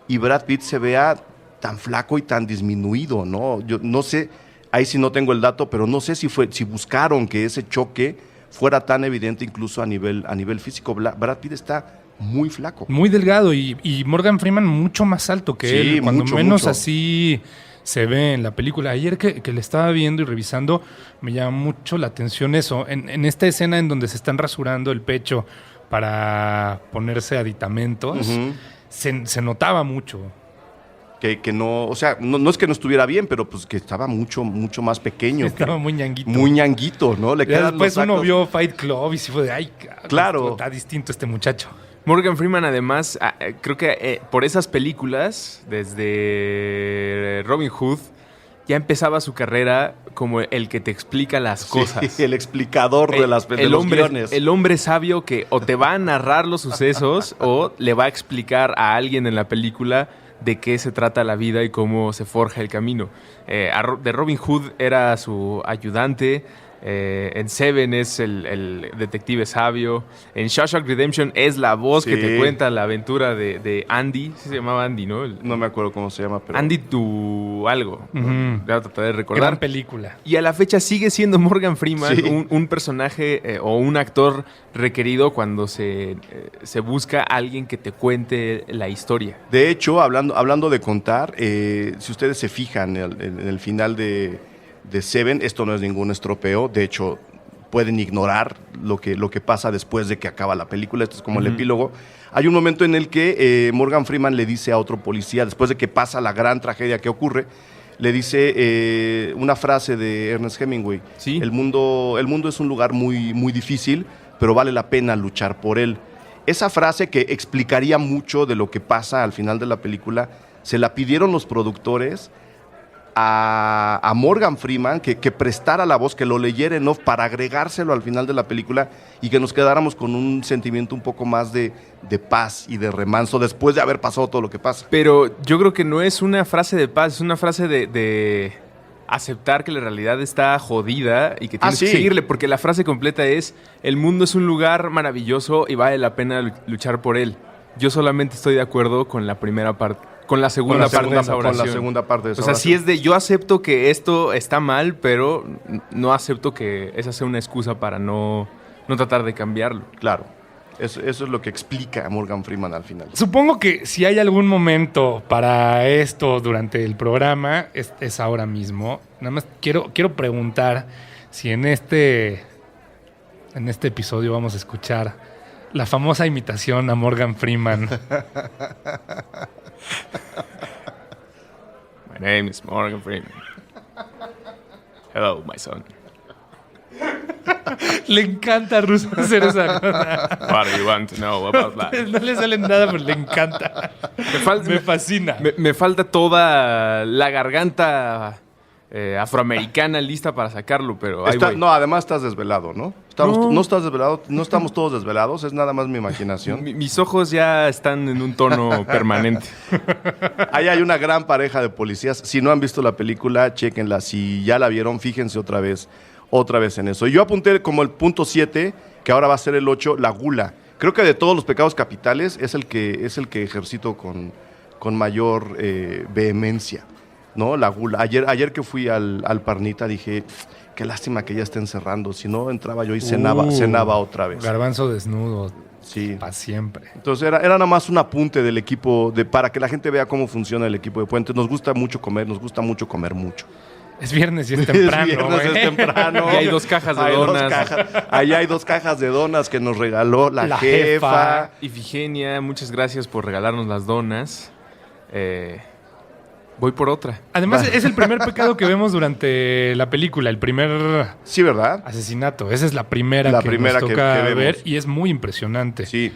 y Brad Pitt se vea tan flaco y tan disminuido, ¿no? Yo no sé... Ahí sí no tengo el dato, pero no sé si buscaron que ese choque fuera tan evidente incluso a nivel físico. Brad Pitt está muy flaco. Muy delgado y Morgan Freeman mucho más alto que él. Cuando menos así se ve en la película. Ayer que le estaba viendo y revisando, me llama mucho la atención eso. En esta escena en donde se están rasurando el pecho para ponerse aditamentos, se notaba mucho. Que no, o sea, no es que no estuviera bien, pero pues que estaba mucho más pequeño. Estaba muy ñanguito. Muy ñanguito, ¿no? Después uno vio Fight Club y se fue de, ay, claro, está distinto este muchacho. Morgan Freeman, además, creo que por esas películas, desde Robin Hood, ya empezaba su carrera como el que te explica las cosas. Sí, el explicador de los guiones. El hombre sabio que o te va a narrar los sucesos o le va a explicar a alguien en la película de qué se trata la vida y cómo se forja el camino. De Robin Hood era su ayudante, en Seven es el detective sabio, en Shawshank Redemption es la voz que te cuenta la aventura de Andy. Sí se llamaba Andy, ¿no? No me acuerdo cómo se llama, pero... Andy tu algo, ¿no? Voy a tratar de recordar. Gran película. Y a la fecha sigue siendo Morgan Freeman un personaje o un actor requerido cuando se busca a alguien que te cuente la historia. De hecho, hablando de contar, si ustedes se fijan en el final de Seven, esto no es ningún estropeo, de hecho pueden ignorar lo que pasa después de que acaba la película, esto es como el epílogo. Hay un momento en el que Morgan Freeman le dice a otro policía, después de que pasa la gran tragedia que ocurre, le dice una frase de Ernest Hemingway, ¿Sí? el mundo es un lugar muy, muy difícil, pero vale la pena luchar por él. Esa frase, que explicaría mucho de lo que pasa al final de la película, se la pidieron los productores a Morgan Freeman que prestara la voz, que lo leyera en off para agregárselo al final de la película y que nos quedáramos con un sentimiento un poco más de paz y de remanso después de haber pasado todo lo que pasa. Pero yo creo que no es una frase de paz, es una frase de aceptar que la realidad está jodida y que tienes que seguirle, porque la frase completa es: el mundo es un lugar maravilloso y vale la pena luchar por él. Yo solamente estoy de acuerdo con la primera parte. Con la segunda parte de esa oración. Con la segunda parte de esa oración. oración. Sí es de, yo acepto que esto está mal, pero no acepto que esa sea una excusa para no tratar de cambiarlo. Claro, eso es lo que explica a Morgan Freeman al final. Supongo que si hay algún momento para esto durante el programa, es ahora mismo. Nada más quiero preguntar si en este En este episodio vamos a escuchar la famosa imitación a Morgan Freeman. My name is Morgan Freeman. Hello, my son. Le encanta a Russo hacer esa cosa. What do you want to know about life? No le sale nada, pero le encanta. Me fascina. Me falta toda la garganta afroamericana lista para sacarlo, pero ahí voy. No, además estás desvelado, ¿no? No estás desvelado, no estamos todos desvelados, es nada más mi imaginación. Mis ojos ya están en un tono permanente. Ahí hay una gran pareja de policías. Si no han visto la película, chéquenla. Si ya la vieron, fíjense otra vez en eso. Y yo apunté como el punto 7, que ahora va a ser el 8, la gula. Creo que de todos los pecados capitales es el que ejercito con mayor vehemencia, ¿no? La gula. Ayer que fui al Parnita dije, qué lástima que ya estén cerrando. Si no, entraba yo y cenaba otra vez. Garbanzo desnudo. Sí. Para siempre. Entonces era nada más un apunte del equipo, para que la gente vea cómo funciona el equipo de Puentes. Nos gusta mucho comer mucho. Es viernes y es temprano. Es temprano. Y hay 2 cajas de donas. Ahí hay 2 cajas de donas que nos regaló la jefa. Ifigenia, muchas gracias por regalarnos las donas. Voy por otra. Además, es el primer pecado que vemos durante la película. El primer sí, ¿verdad? Asesinato. Esa es la primera que nos toca ver y es muy impresionante. Sí.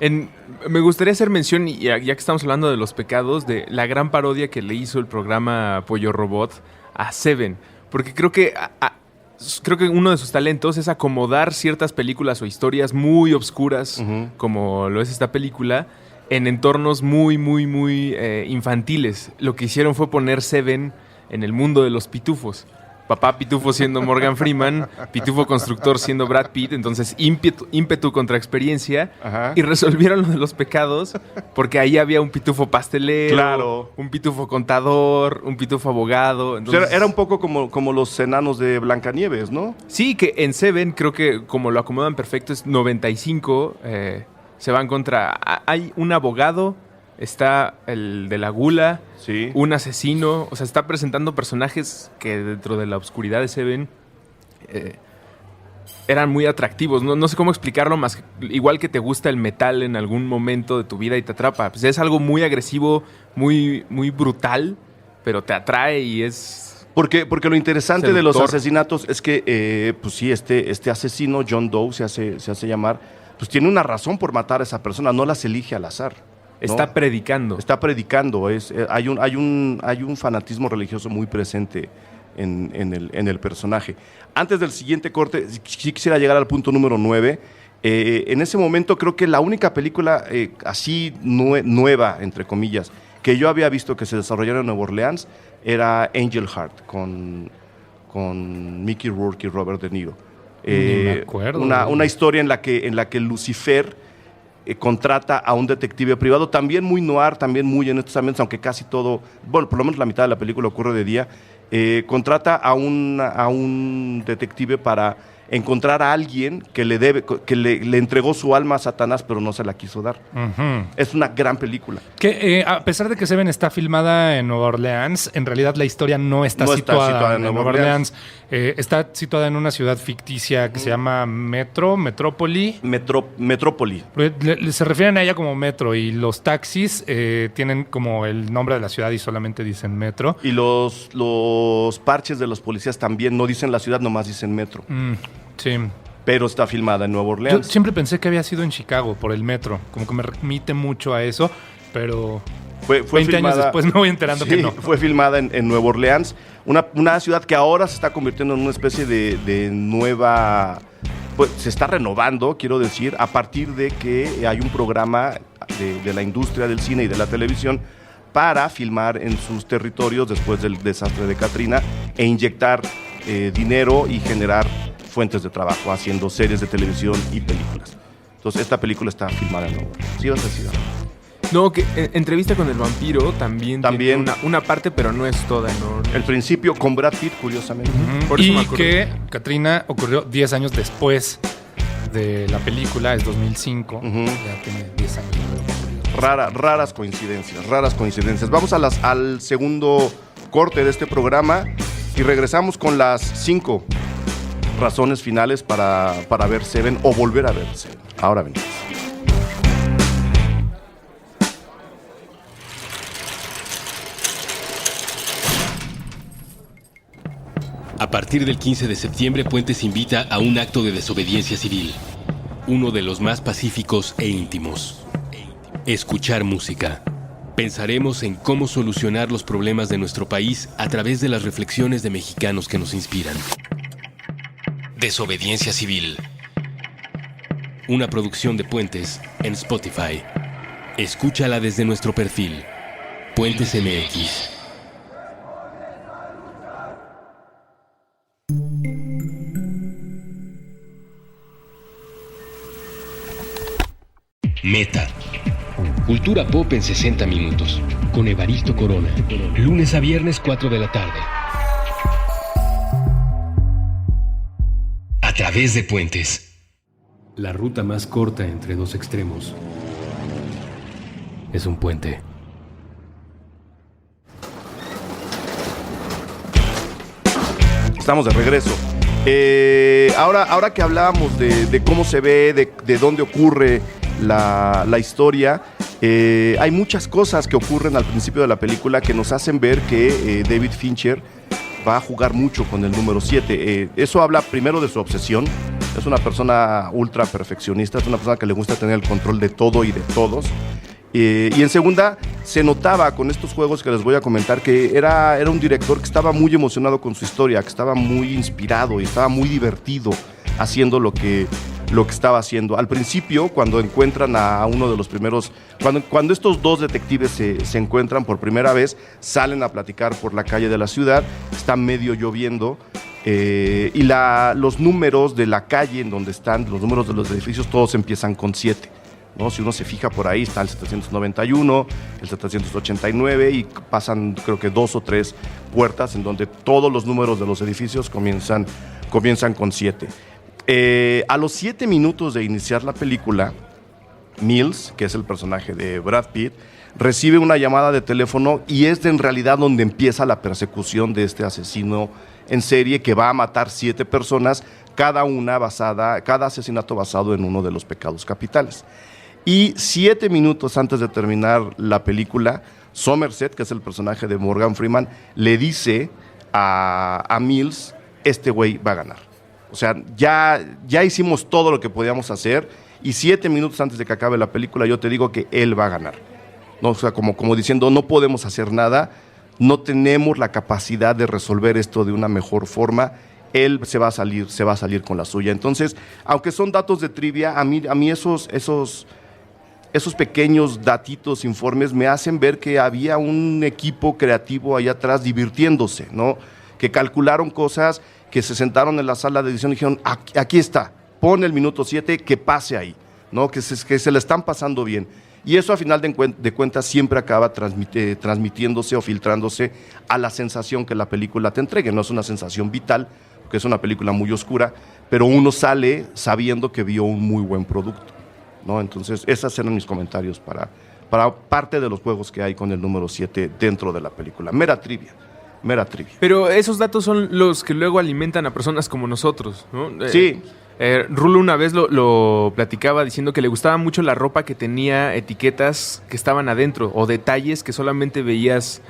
Me gustaría hacer mención, y ya que estamos hablando de los pecados, de la gran parodia que le hizo el programa Pollo Robot a Seven, porque creo que uno de sus talentos es acomodar ciertas películas o historias muy obscuras, como lo es esta película, en entornos muy, muy, muy infantiles. Lo que hicieron fue poner Seven en el mundo de los pitufos. Papá Pitufo siendo Morgan Freeman, Pitufo Constructor siendo Brad Pitt, entonces ímpetu contra experiencia. Ajá. Y resolvieron lo de los pecados porque ahí había un pitufo pastelero, claro, un pitufo contador, un pitufo abogado. Entonces, era un poco como los enanos de Blancanieves, ¿no? Sí, que en Seven creo que como lo acomodan perfecto es 95, se van contra... Hay un abogado, está el de la gula, sí, un asesino, o sea, está presentando personajes que dentro de la oscuridad de Seven eran muy atractivos. No sé cómo explicarlo más que, igual que te gusta el metal en algún momento de tu vida y te atrapa. Pues es algo muy agresivo, muy, muy brutal, pero te atrae y es... Porque lo interesante seductor de los asesinatos es que, pues sí, este asesino, John Doe se hace llamar, pues tiene una razón por matar a esa persona, no las elige al azar. Está predicando. Está predicando. Hay un fanatismo religioso muy presente en el personaje. Antes del siguiente corte, sí quisiera llegar al punto número 9. En ese momento creo que la única película así nueva, entre comillas, que yo había visto que se desarrollara en Nueva Orleans era Angel Heart, con Mickey Rourke y Robert De Niro. Ni me acuerdo. Una historia en la que Lucifer contrata a un detective privado, también muy noir, también muy en estos ambientes, aunque casi todo, bueno, por lo menos la mitad de la película ocurre de día, contrata a un detective para encontrar a alguien que le entregó su alma a Satanás, pero no se la quiso dar. Uh-huh. Es una gran película. Que a pesar de que Seven está filmada en Nueva Orleans, en realidad la historia no está situada en Nueva Orleans. Está situada en una ciudad ficticia que se llama Metrópoli. Metrópoli. Se refieren a ella como Metro y los taxis tienen como el nombre de la ciudad y solamente dicen Metro. Y los parches de los policías también no dicen la ciudad, nomás dicen Metro. Sí. Pero está filmada en Nueva Orleans. Yo siempre pensé que había sido en Chicago por el metro. Como que me remite mucho a eso, pero fue 20 filmada, años después me voy enterando que no. Fue filmada en Nueva Orleans, una ciudad que ahora se está convirtiendo en una especie de nueva... Pues se está renovando, quiero decir, a partir de que hay un programa de la industria del cine y de la televisión para filmar en sus territorios después del desastre de Katrina e inyectar dinero y generar fuentes de trabajo haciendo series de televisión y películas. Entonces esta película está filmada en Nueva Orleans. ¿Sí vas a decir algo? No, que Entrevista con el vampiro también tiene una parte, pero no es toda, ¿no? El principio con Brad Pitt, curiosamente. Uh-huh. Por eso y que Katrina ocurrió 10 años después de la película, es 2005. Uh-huh. Ya tiene 10 años. Raras coincidencias. Vamos al segundo corte de este programa y regresamos con las 5 razones finales para ver Seven o volver a ver Seven. Ahora venimos. A partir del 15 de septiembre, Puentes invita a un acto de desobediencia civil, uno de los más pacíficos e íntimos. Escuchar música. Pensaremos en cómo solucionar los problemas de nuestro país a través de las reflexiones de mexicanos que nos inspiran. Desobediencia civil. Una producción de Puentes en Spotify. Escúchala desde nuestro perfil, Puentes MX. Meta. Cultura pop en 60 minutos. Con Evaristo Corona. Lunes a viernes, 4 de la tarde. A través de Puentes. La ruta más corta entre dos extremos es un puente. Estamos de regreso. Ahora que hablábamos de cómo se ve, de dónde ocurre la historia, hay muchas cosas que ocurren al principio de la película que nos hacen ver que David Fincher va a jugar mucho con el número 7. Eso habla primero de su obsesión. Es una persona ultra perfeccionista, es una persona que le gusta tener el control de todo y de todos. Y en segunda, se notaba con estos juegos que les voy a comentar que era un director que estaba muy emocionado con su historia, que estaba muy inspirado y estaba muy divertido haciendo lo que estaba haciendo. Al principio, cuando encuentran a uno de los primeros, cuando estos dos detectives se encuentran por primera vez, salen a platicar por la calle de la ciudad, está medio lloviendo, y los números de la calle en donde están, los números de los edificios, todos empiezan con 7. ¿No? Si uno se fija por ahí, está el 791, el 789 y pasan creo que 2 o 3 puertas en donde todos los números de los edificios comienzan con 7. A los 7 minutos de iniciar la película, Mills, que es el personaje de Brad Pitt, recibe una llamada de teléfono y es en realidad donde empieza la persecución de este asesino en serie que va a matar 7 personas, cada asesinato basado en uno de los pecados capitales. Y 7 minutos antes de terminar la película, Somerset, que es el personaje de Morgan Freeman, le dice a Mills, este güey va a ganar. O sea, ya hicimos todo lo que podíamos hacer y 7 minutos antes de que acabe la película yo te digo que él va a ganar. ¿No? O sea, como diciendo, no podemos hacer nada, no tenemos la capacidad de resolver esto de una mejor forma. Él se va a salir con la suya. Entonces, aunque son datos de trivia, a mí esos pequeños datitos, informes, me hacen ver que había un equipo creativo ahí atrás divirtiéndose, ¿no? Que calcularon cosas, que se sentaron en la sala de edición y dijeron, aquí está, pon el minuto 7, que pase ahí, ¿no? Que se le están pasando bien. Y eso, a final de cuentas, siempre acaba transmitiéndose o filtrándose a la sensación que la película te entregue. No es una sensación vital, porque es una película muy oscura, pero uno sale sabiendo que vio un muy buen producto, ¿no? Entonces, esos eran mis comentarios para parte de los juegos que hay con el número 7 dentro de la película. Mera trivia. Pero esos datos son los que luego alimentan a personas como nosotros, ¿no? Sí. Rulo una vez lo platicaba diciendo que le gustaba mucho la ropa que tenía etiquetas que estaban adentro o detalles que solamente veías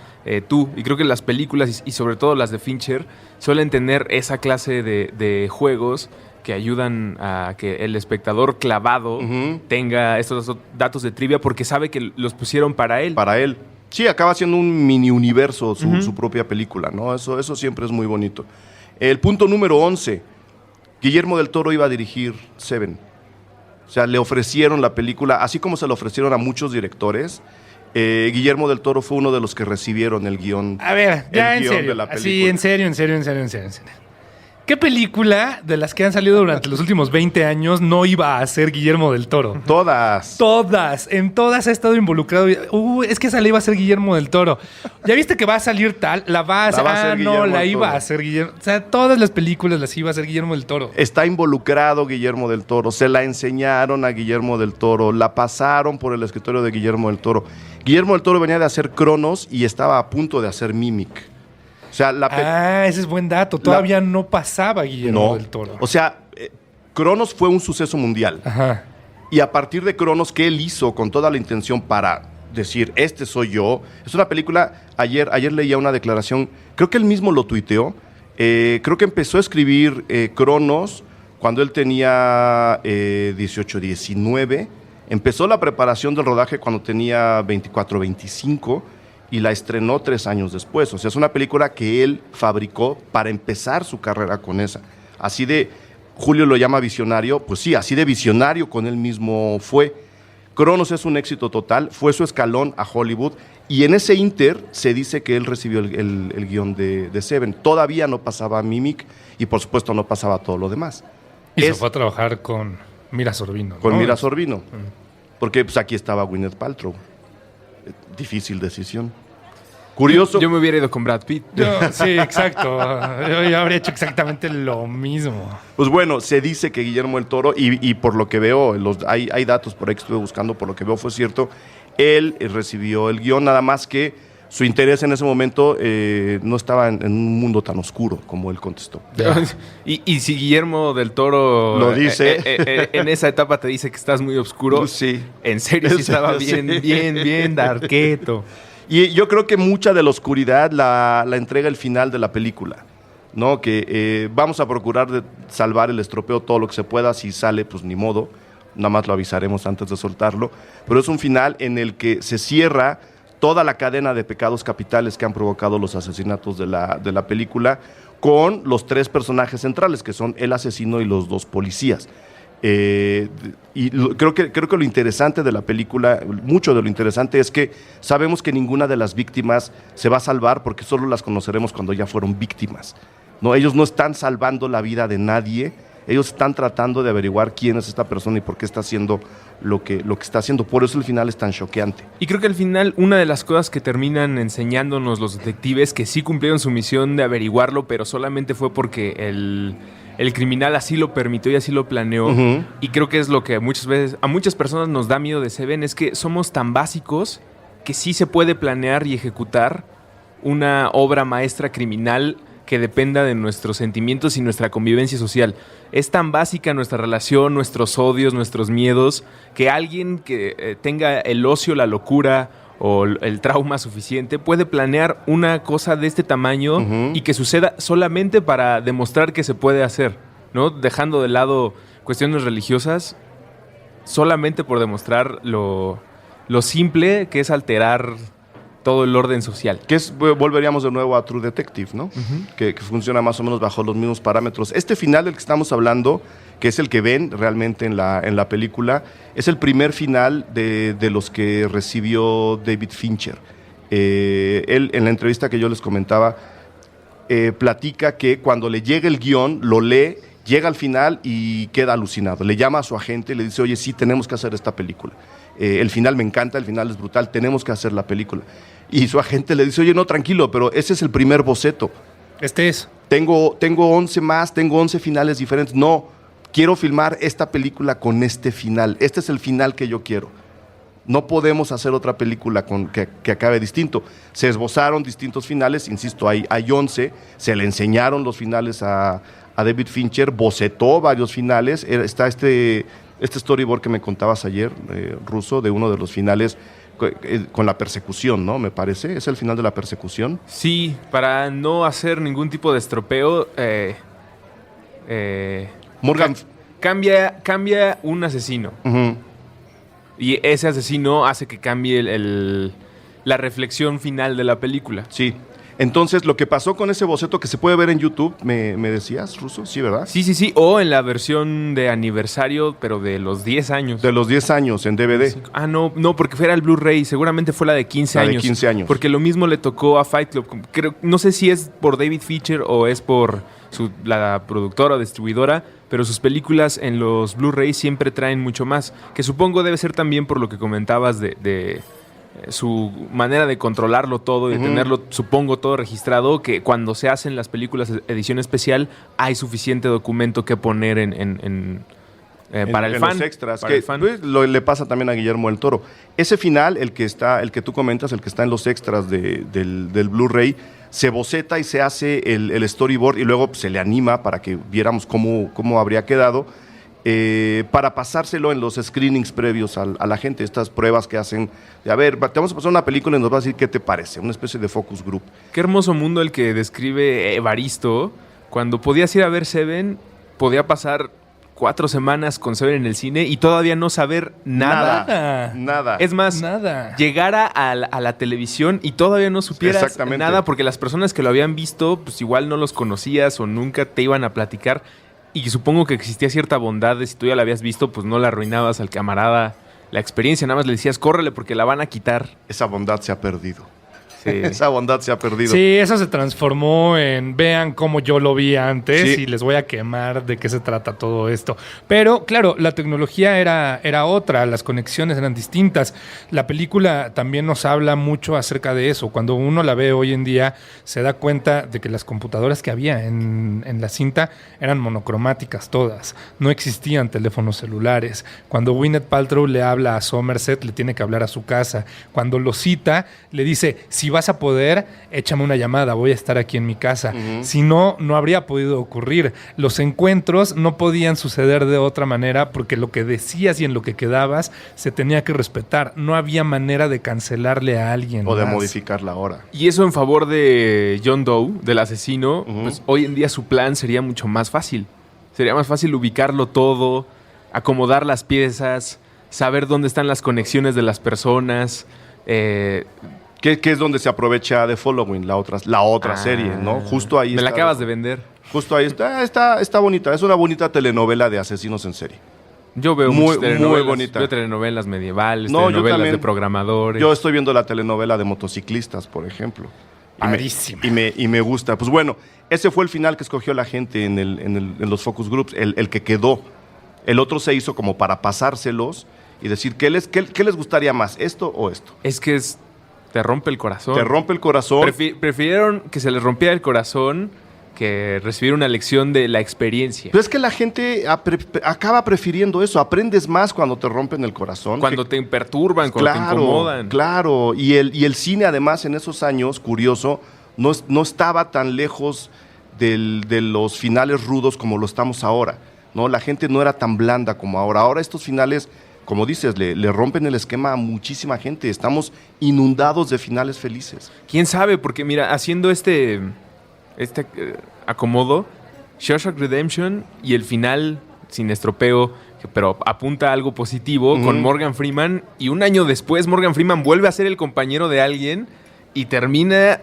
tú. Y creo que las películas y sobre todo las de Fincher suelen tener esa clase de juegos que ayudan a que el espectador clavado tenga estos datos de trivia porque sabe que los pusieron para él. Para él. Sí, acaba siendo un mini universo su propia película, ¿no? Eso siempre es muy bonito. El punto número 11. Guillermo del Toro iba a dirigir Seven. O sea, le ofrecieron la película, así como se lo ofrecieron a muchos directores. Guillermo del Toro fue uno de los que recibieron el guión. A ver, ya en serio. De la película. Sí, en serio. ¿Qué película de las que han salido durante los últimos 20 años no iba a ser Guillermo del Toro? Todas. En todas ha estado involucrado. Es que esa la iba a ser Guillermo del Toro. ¿Ya viste que va a salir tal? La va a hacer Guillermo del Toro. Iba a hacer Guillermo. O sea, todas las películas las iba a hacer Guillermo del Toro. Está involucrado Guillermo del Toro. Se la enseñaron a Guillermo del Toro. La pasaron por el escritorio de Guillermo del Toro. Guillermo del Toro venía de hacer Cronos y estaba a punto de hacer Mimic. O sea, ese es buen dato. Todavía no pasaba Guillermo del Toro. O sea, Cronos fue un suceso mundial. Ajá. Y a partir de Cronos, ¿qué él hizo con toda la intención para decir, este soy yo? Es una película, ayer leía una declaración, creo que él mismo lo tuiteó, creo que empezó a escribir Cronos cuando él tenía 18, 19, empezó la preparación del rodaje cuando tenía 24, 25 y la estrenó 3 años después. O sea, es una película que él fabricó para empezar su carrera con esa. Así de, Julio lo llama visionario, pues sí, así de visionario con él mismo fue. Cronos es un éxito total, fue su escalón a Hollywood y en ese inter se dice que él recibió el guión de Seven. Todavía no pasaba Mimic y por supuesto no pasaba todo lo demás. Y se fue a trabajar con Mira Sorvino, ¿no? Con Mira Sorvino, porque pues aquí estaba Gwyneth Paltrow. Difícil decisión. Curioso. Yo me hubiera ido con Brad Pitt. Sí, exacto. Yo habría hecho exactamente lo mismo. Pues bueno, se dice que Guillermo del Toro, y por lo que veo, hay datos por ahí que estuve buscando, por lo que veo fue cierto, él recibió el guión, nada más que su interés en ese momento no estaba en un mundo tan oscuro como él contestó. Y si Guillermo del Toro lo dice, en esa etapa te dice que estás muy oscuro, sí. En serio sí estaba bien darketo. Y yo creo que mucha de la oscuridad la entrega el final de la película, ¿no? Que vamos a procurar de salvar el estropeo todo lo que se pueda, si sale, pues ni modo, nada más lo avisaremos antes de soltarlo, pero es un final en el que se cierra toda la cadena de pecados capitales que han provocado los asesinatos de la película, con los 3 personajes centrales, que son el asesino y los 2 policías. Creo que lo interesante de la película, mucho de lo interesante, es que sabemos que ninguna de las víctimas se va a salvar porque solo las conoceremos cuando ya fueron víctimas, ¿no? Ellos no están salvando la vida de nadie, ellos están tratando de averiguar quién es esta persona y por qué está haciendo lo que está haciendo. Por eso el final es tan choqueante. Y creo que al final una de las cosas que terminan enseñándonos los detectives, que sí cumplieron su misión de averiguarlo, pero solamente fue porque el criminal así lo permitió y así lo planeó. Uh-huh. Y creo que es lo que muchas veces a muchas personas nos da miedo de Seven, es que somos tan básicos que sí se puede planear y ejecutar una obra maestra criminal que dependa de nuestros sentimientos y nuestra convivencia social. Es tan básica nuestra relación, nuestros odios, nuestros miedos, que alguien que tenga el ocio, la locura o el trauma suficiente puede planear una cosa de este tamaño, uh-huh, y que suceda solamente para demostrar que se puede hacer, ¿no? Dejando de lado cuestiones religiosas, solamente por demostrar lo simple que es alterar todo el orden social. Volveríamos de nuevo a True Detective, ¿no? Uh-huh. Que funciona más o menos bajo los mismos parámetros. Este final del que estamos hablando, que es el que ven realmente en la película, es el primer final de los que recibió David Fincher. Él, en la entrevista que yo les comentaba, platica que cuando le llega el guión, lo lee, llega al final y queda alucinado. Le llama a su agente y le dice, oye, sí, tenemos que hacer esta película. El final me encanta, el final es brutal, tenemos que hacer la película. Y su agente le dice, oye, no, tranquilo, pero ese es el primer boceto. Este es. Tengo 11 más, tengo 11 finales diferentes. No, quiero filmar esta película con este final. Este es el final que yo quiero. No podemos hacer otra película que acabe distinto. Se esbozaron distintos finales, insisto, hay 11. Se le enseñaron los finales a David Fincher, bocetó varios finales. Está este storyboard que me contabas ayer, Russo, de uno de los finales con la persecución, ¿no? Me parece. ¿Es el final de la persecución? Sí, para no hacer ningún tipo de estropeo, Morgan cambia un asesino. Uh-huh. Y ese asesino hace que cambie la reflexión final de la película. Sí. Entonces, lo que pasó con ese boceto que se puede ver en YouTube, me decías, Russo, ¿sí, verdad? Sí. O en la versión de aniversario, pero de los 10 años. De los 10 años, en DVD. Ah, no, porque fuera el Blu-ray. Seguramente fue la de 15 años. La de 15 años. Porque lo mismo le tocó a Fight Club. No sé si es por David Fincher o es por la productora o distribuidora, pero sus películas en los Blu-ray siempre traen mucho más. Que supongo debe ser también por lo que comentabas de su manera de controlarlo todo y de tenerlo, supongo, todo registrado, que cuando se hacen las películas edición especial hay suficiente documento que poner para el fan. Los extras, que le pasa también a Guillermo del Toro. Ese final, el que tú comentas, el que está en los extras del Blu-ray, se boceta y se hace el storyboard y luego pues, se le anima para que viéramos cómo habría quedado, para pasárselo en los screenings previos a la gente, estas pruebas que hacen de, a ver, te vamos a pasar una película y nos vas a decir qué te parece, una especie de focus group. Qué hermoso mundo el que describe Evaristo. Cuando podías ir a ver Seven, podía pasar 4 semanas con Seven en el cine y todavía no saber nada. Es más, llegara a la televisión y todavía no supieras nada porque las personas que lo habían visto, pues igual no los conocías o nunca te iban a platicar. Y supongo que existía cierta bondad de si tú ya la habías visto, pues no le arruinabas al camarada la experiencia, nada más le decías, córrele porque la van a quitar. Esa bondad se ha perdido. Sí. Esa bondad se ha perdido. Sí, eso se transformó en vean cómo yo lo vi antes Sí. y les voy a quemar de qué se trata todo esto. Pero claro, la tecnología era otra, las conexiones eran distintas. La película también nos habla mucho acerca de eso. Cuando uno la ve hoy en día se da cuenta de que las computadoras que había en la cinta eran monocromáticas todas. No existían teléfonos celulares. Cuando Gwyneth Paltrow le habla a Somerset, le tiene que hablar a su casa. Cuando lo cita, le dice, si vas a poder, échame una llamada, voy a estar aquí en mi casa. Si no, no habría podido ocurrir. Los encuentros no podían suceder de otra manera porque lo que decías y en lo que quedabas se tenía que respetar. No había manera de cancelarle a alguien O de más. modificar la hora. Y eso en favor de John Doe, del asesino, pues hoy en día su plan sería mucho más fácil. Sería más fácil ubicarlo todo, acomodar las piezas, saber dónde están las conexiones de las personas. Que es donde se aprovecha de Following, la otra serie, ¿no? Justo ahí Me la está. acabas de vender. Justo ahí está bonita. Es una bonita telenovela de asesinos en serie. Yo veo Muy- muchas telenovelas. muy bonita. Veo telenovelas medievales, No, yo telenovelas también. de programadores. Yo estoy viendo la telenovela de motociclistas, por ejemplo. Padrísima. Y me gusta. Pues bueno, ese fue el final que escogió la gente en los focus groups, el que quedó. El otro se hizo como para pasárselos y decir, ¿qué les gustaría más, esto o esto? Es que te rompe el corazón. Te rompe el corazón. Prefirieron que se les rompiera el corazón que recibir una lección de la experiencia. Pero es que la gente acaba prefiriendo eso. Aprendes más cuando te rompen el corazón. Cuando te perturban, cuando te incomodan. Claro, y el cine además en esos años, curioso, no estaba tan lejos de los finales rudos como lo estamos ahora, ¿no? La gente no era tan blanda como ahora. Ahora estos finales, como dices, le rompen el esquema a muchísima gente. Estamos inundados de finales felices. ¿Quién sabe? Porque mira, haciendo este acomodo, Shawshank Redemption y el final, sin estropeo, pero apunta a algo positivo, con Morgan Freeman, y un año después Morgan Freeman vuelve a ser el compañero de alguien y termina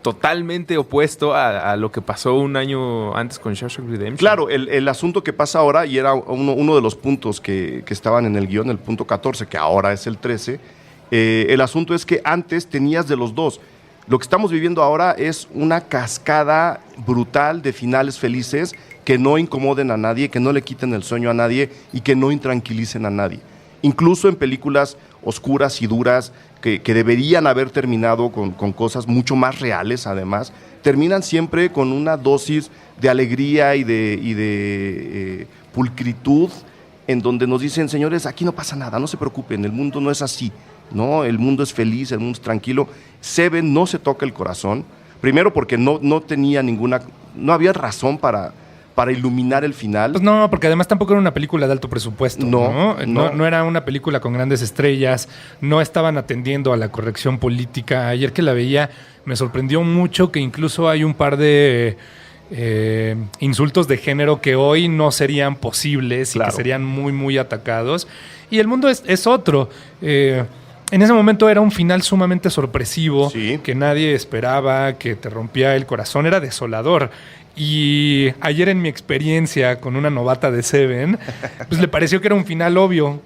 totalmente opuesto a lo que pasó un año antes con Shawshank Redemption. Claro, el asunto que pasa ahora, y era uno de los puntos que estaban en el guión, el punto 14, que ahora es el 13, el asunto es que antes tenías de los dos. Lo que estamos viviendo ahora es una cascada brutal de finales felices que no incomoden a nadie, que no le quiten el sueño a nadie y que no intranquilicen a nadie. Incluso en películas oscuras y duras que deberían haber terminado con cosas mucho más reales, además, terminan siempre con una dosis de alegría y de pulcritud, en donde nos dicen, señores, aquí no pasa nada, no se preocupen, el mundo no es así, ¿no? El mundo es feliz, el mundo es tranquilo. Seven no se toca el corazón, primero porque no había razón para iluminar el final. Pues no, porque además tampoco era una película de alto presupuesto. No. No era una película con grandes estrellas, no estaban atendiendo a la corrección política. Ayer que la veía me sorprendió mucho que incluso hay un par de insultos de género que hoy no serían posibles, claro, y que serían muy, muy atacados. Y el mundo es otro. En ese momento era un final sumamente sorpresivo, sí, que nadie esperaba, que te rompía el corazón, era desolador. Y ayer en mi experiencia con una novata de Seven, pues le pareció que era un final obvio.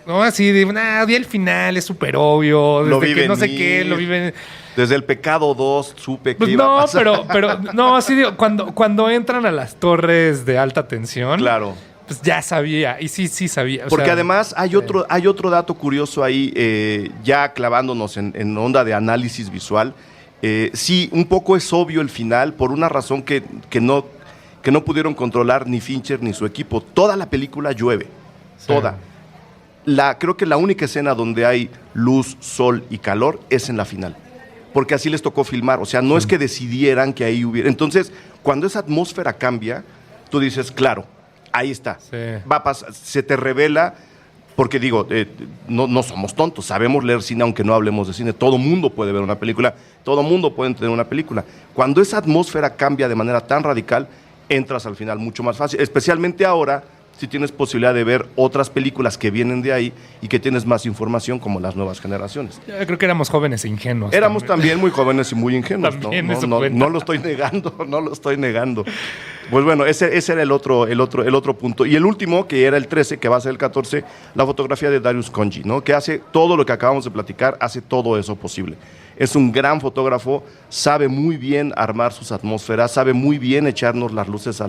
¿No? Así de, vi el final, es súper obvio. Lo Desde vi que no sé venir. qué, lo vi venir. Desde el Pecado 2 supe que Pues iba a no, pasar. pero no, así digo, cuando entran a las torres de alta tensión, Claro. pues ya sabía, y sí sabía. O Porque sea, además hay otro dato curioso ahí, ya clavándonos en onda de análisis visual. Sí, un poco es obvio el final por una razón que no pudieron controlar ni Fincher ni su equipo. Toda la película llueve, sí. toda. Creo que la única escena donde hay luz, sol y calor es en la final. porque así les tocó filmar. O sea, no es que decidieran que ahí hubiera. Entonces, cuando esa atmósfera cambia, tú dices, claro, ahí está. Sí. Va a pasar, se te revela, porque digo, no somos tontos, sabemos leer cine aunque no hablemos de cine. Todo mundo puede ver una película, todo mundo puede entender una película. Cuando esa atmósfera cambia de manera tan radical, entras al final mucho más fácil, especialmente ahora si tienes posibilidad de ver otras películas que vienen de ahí y que tienes más información como las nuevas generaciones. Yo creo que éramos jóvenes e ingenuos. Éramos también muy jóvenes y muy ingenuos. También No lo estoy negando. Pues bueno, ese era el otro punto. Y el último, que era el 13, que va a ser el 14, la fotografía de Darius Khondji, ¿no? Que hace todo lo que acabamos de platicar, hace todo eso posible. Es un gran fotógrafo, sabe muy bien armar sus atmósferas, sabe muy bien echarnos las luces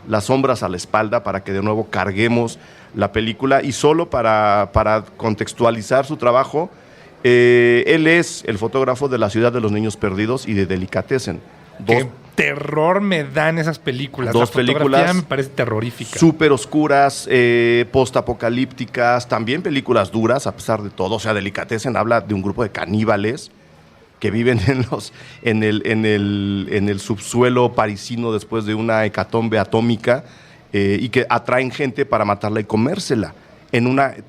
las sombras a la espalda para que de nuevo carguemos la película. Y solo para contextualizar su trabajo, él es el fotógrafo de La ciudad de los niños perdidos y de Delicatessen. Qué terror me dan esas películas. Dos La fotografía películas me parece terrorífica. súper oscuras, postapocalípticas, también películas duras a pesar de todo. O sea, Delicatessen habla de un grupo de caníbales que viven en el subsuelo parisino después de una hecatombe atómica y que atraen gente para matarla y comérsela.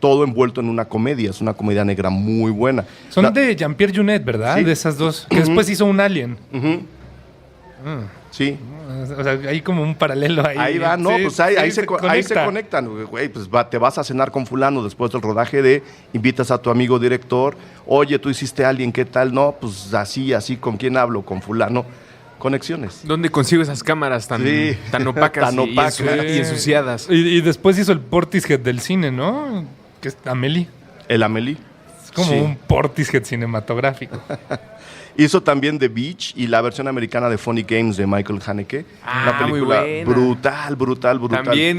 Todo envuelto en una comedia. Es una comedia negra muy buena. Son de Jean-Pierre Jeunet, ¿verdad? Sí. De esas dos. Que después hizo un Alien. Sí. O sea, hay como un paralelo ahí. Ahí va, no, Sí, pues ahí sí, se conectan, güey, pues te vas a cenar con fulano después del rodaje invitas a tu amigo director, oye, tú hiciste Alien, ¿qué tal? No, pues así, ¿con quién hablo? Con fulano. Conexiones. ¿Dónde consigo esas cámaras tan opacas, Tan opacas. y ensuciadas? Y después hizo el Portishead del cine, ¿no? Que es Amélie. El Amélie. Es como Sí. un Portishead cinematográfico. Hizo también The Beach y la versión americana de Funny Games de Michael Haneke. Una película muy buena. brutal. También,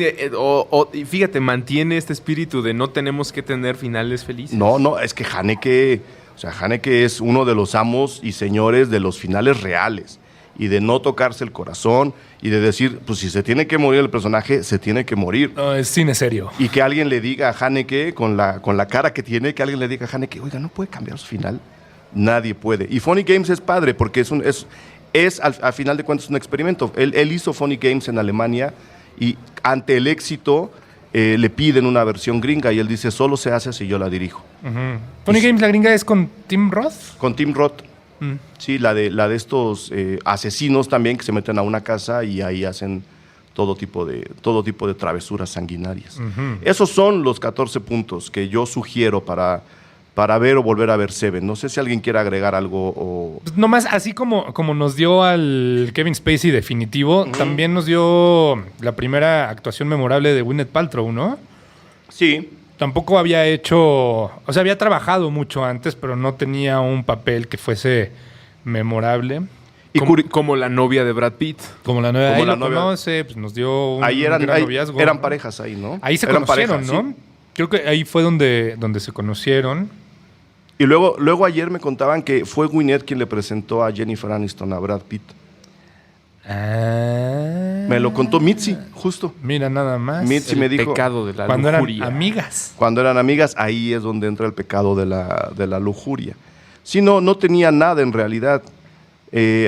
y fíjate, mantiene este espíritu de no tenemos que tener finales felices. No, es que Haneke es uno de los amos y señores de los finales reales y de no tocarse el corazón y de decir, pues si se tiene que morir el personaje, se tiene que morir. No, es cine serio. Y que alguien le diga a Haneke, con la cara que tiene, que alguien le diga a Haneke, oiga, ¿no puede cambiar su final? Nadie puede. Y Funny Games es padre porque es al final de cuentas un experimento. Él hizo Funny Games en Alemania y ante el éxito le piden una versión gringa y él dice, solo se hace si yo la dirijo. Funny Games, la gringa, es con Tim Roth. Con Tim Roth. Sí, la de estos asesinos también que se meten a una casa y ahí hacen todo tipo de travesuras sanguinarias. Esos son los 14 puntos que yo sugiero para ver o volver a ver Seven. No sé si alguien quiere agregar algo o... Pues nomás, así como nos dio al Kevin Spacey definitivo, también nos dio la primera actuación memorable de Gwyneth Paltrow, ¿no? Sí. Tampoco había hecho... O sea, había trabajado mucho antes, pero no tenía un papel que fuese memorable. Y como la novia de Brad Pitt. Como la nueva... Como Ahí la lo novia. conoce, pues nos dio un ahí gran noviazgo. eran ¿no? parejas ahí, ¿no? Ahí se Eran conocieron, parejas, ¿no? sí. Creo que ahí fue donde se conocieron. Y luego ayer me contaban que fue Gwyneth quien le presentó a Jennifer Aniston a Brad Pitt. Me lo contó Mitzi, justo. Mira, nada más. Mitzi me dijo... Pecado de la Cuando lujuria. eran amigas. Cuando eran amigas, ahí es donde entra el pecado de la lujuria. Sí, no tenía nada en realidad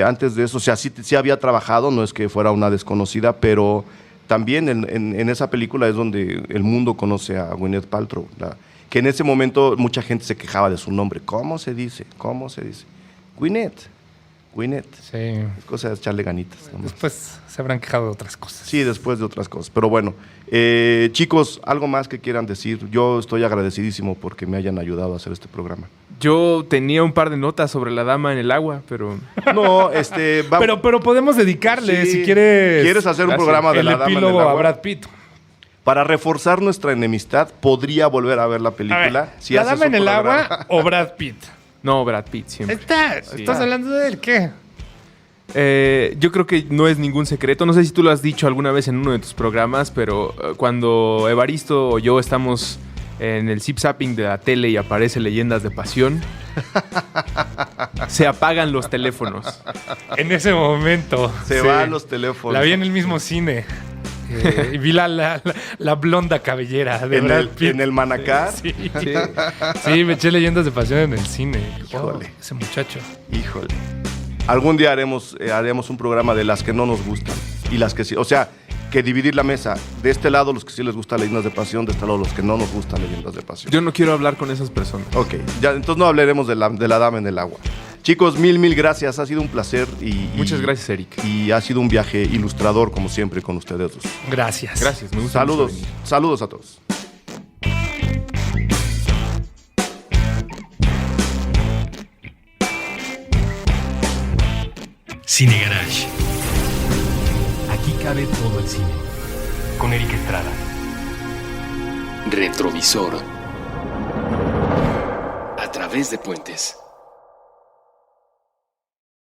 antes de eso. O sea, sí había trabajado, no es que fuera una desconocida, pero también en esa película es donde el mundo conoce a Gwyneth Paltrow. Que en ese momento mucha gente se quejaba de su nombre. ¿Cómo se dice? Gwyneth. Sí. Es cosa de echarle ganitas. Nomás. Después se habrán quejado de otras cosas. Sí, después de otras cosas. Pero bueno, chicos, algo más que quieran decir. Yo estoy agradecidísimo porque me hayan ayudado a hacer este programa. Yo tenía un par de notas sobre la dama en el agua, pero... No, Pero podemos dedicarle, Sí. si quieres... ¿Quieres hacer un programa de el la dama en el epílogo a agua? Brad Pitt. Para reforzar nuestra enemistad, podría volver a ver la A ver, película. Si ¿La haces dama en un el programa. agua o Brad Pitt? No, Brad Pitt siempre. ¿Estás hablando de él? ¿Qué? Yo creo que no es ningún secreto. No sé si tú lo has dicho alguna vez en uno de tus programas, pero cuando Evaristo o yo estamos en el zip-zapping de la tele y aparece Leyendas de Pasión, se apagan los teléfonos. En ese momento. Se Sí. van los teléfonos. La vi en el mismo cine. Y vi la blonda cabellera de Brad Pitt. En el Manacar. Sí. Sí, me eché Leyendas de Pasión en el cine. Híjole. Ese muchacho. Híjole. Algún día haremos un programa de las que no nos gustan y las que sí. O sea, que dividir la mesa. De este lado los que sí les gusta Leyendas de Pasión, de este lado los que no nos gustan Leyendas de Pasión. Yo no quiero hablar con esas personas. Ok, ya, entonces no hablaremos de la dama en el agua. Chicos, mil gracias. Ha sido un placer. Muchas gracias, Eric. Y ha sido un viaje ilustrador, como siempre, con ustedes dos. Gracias. Gracias, me gusta mucho venir. Saludos a todos. Cine Garage. Aquí cabe todo el cine. Con Eric Estrada. Retrovisor. A través de puentes.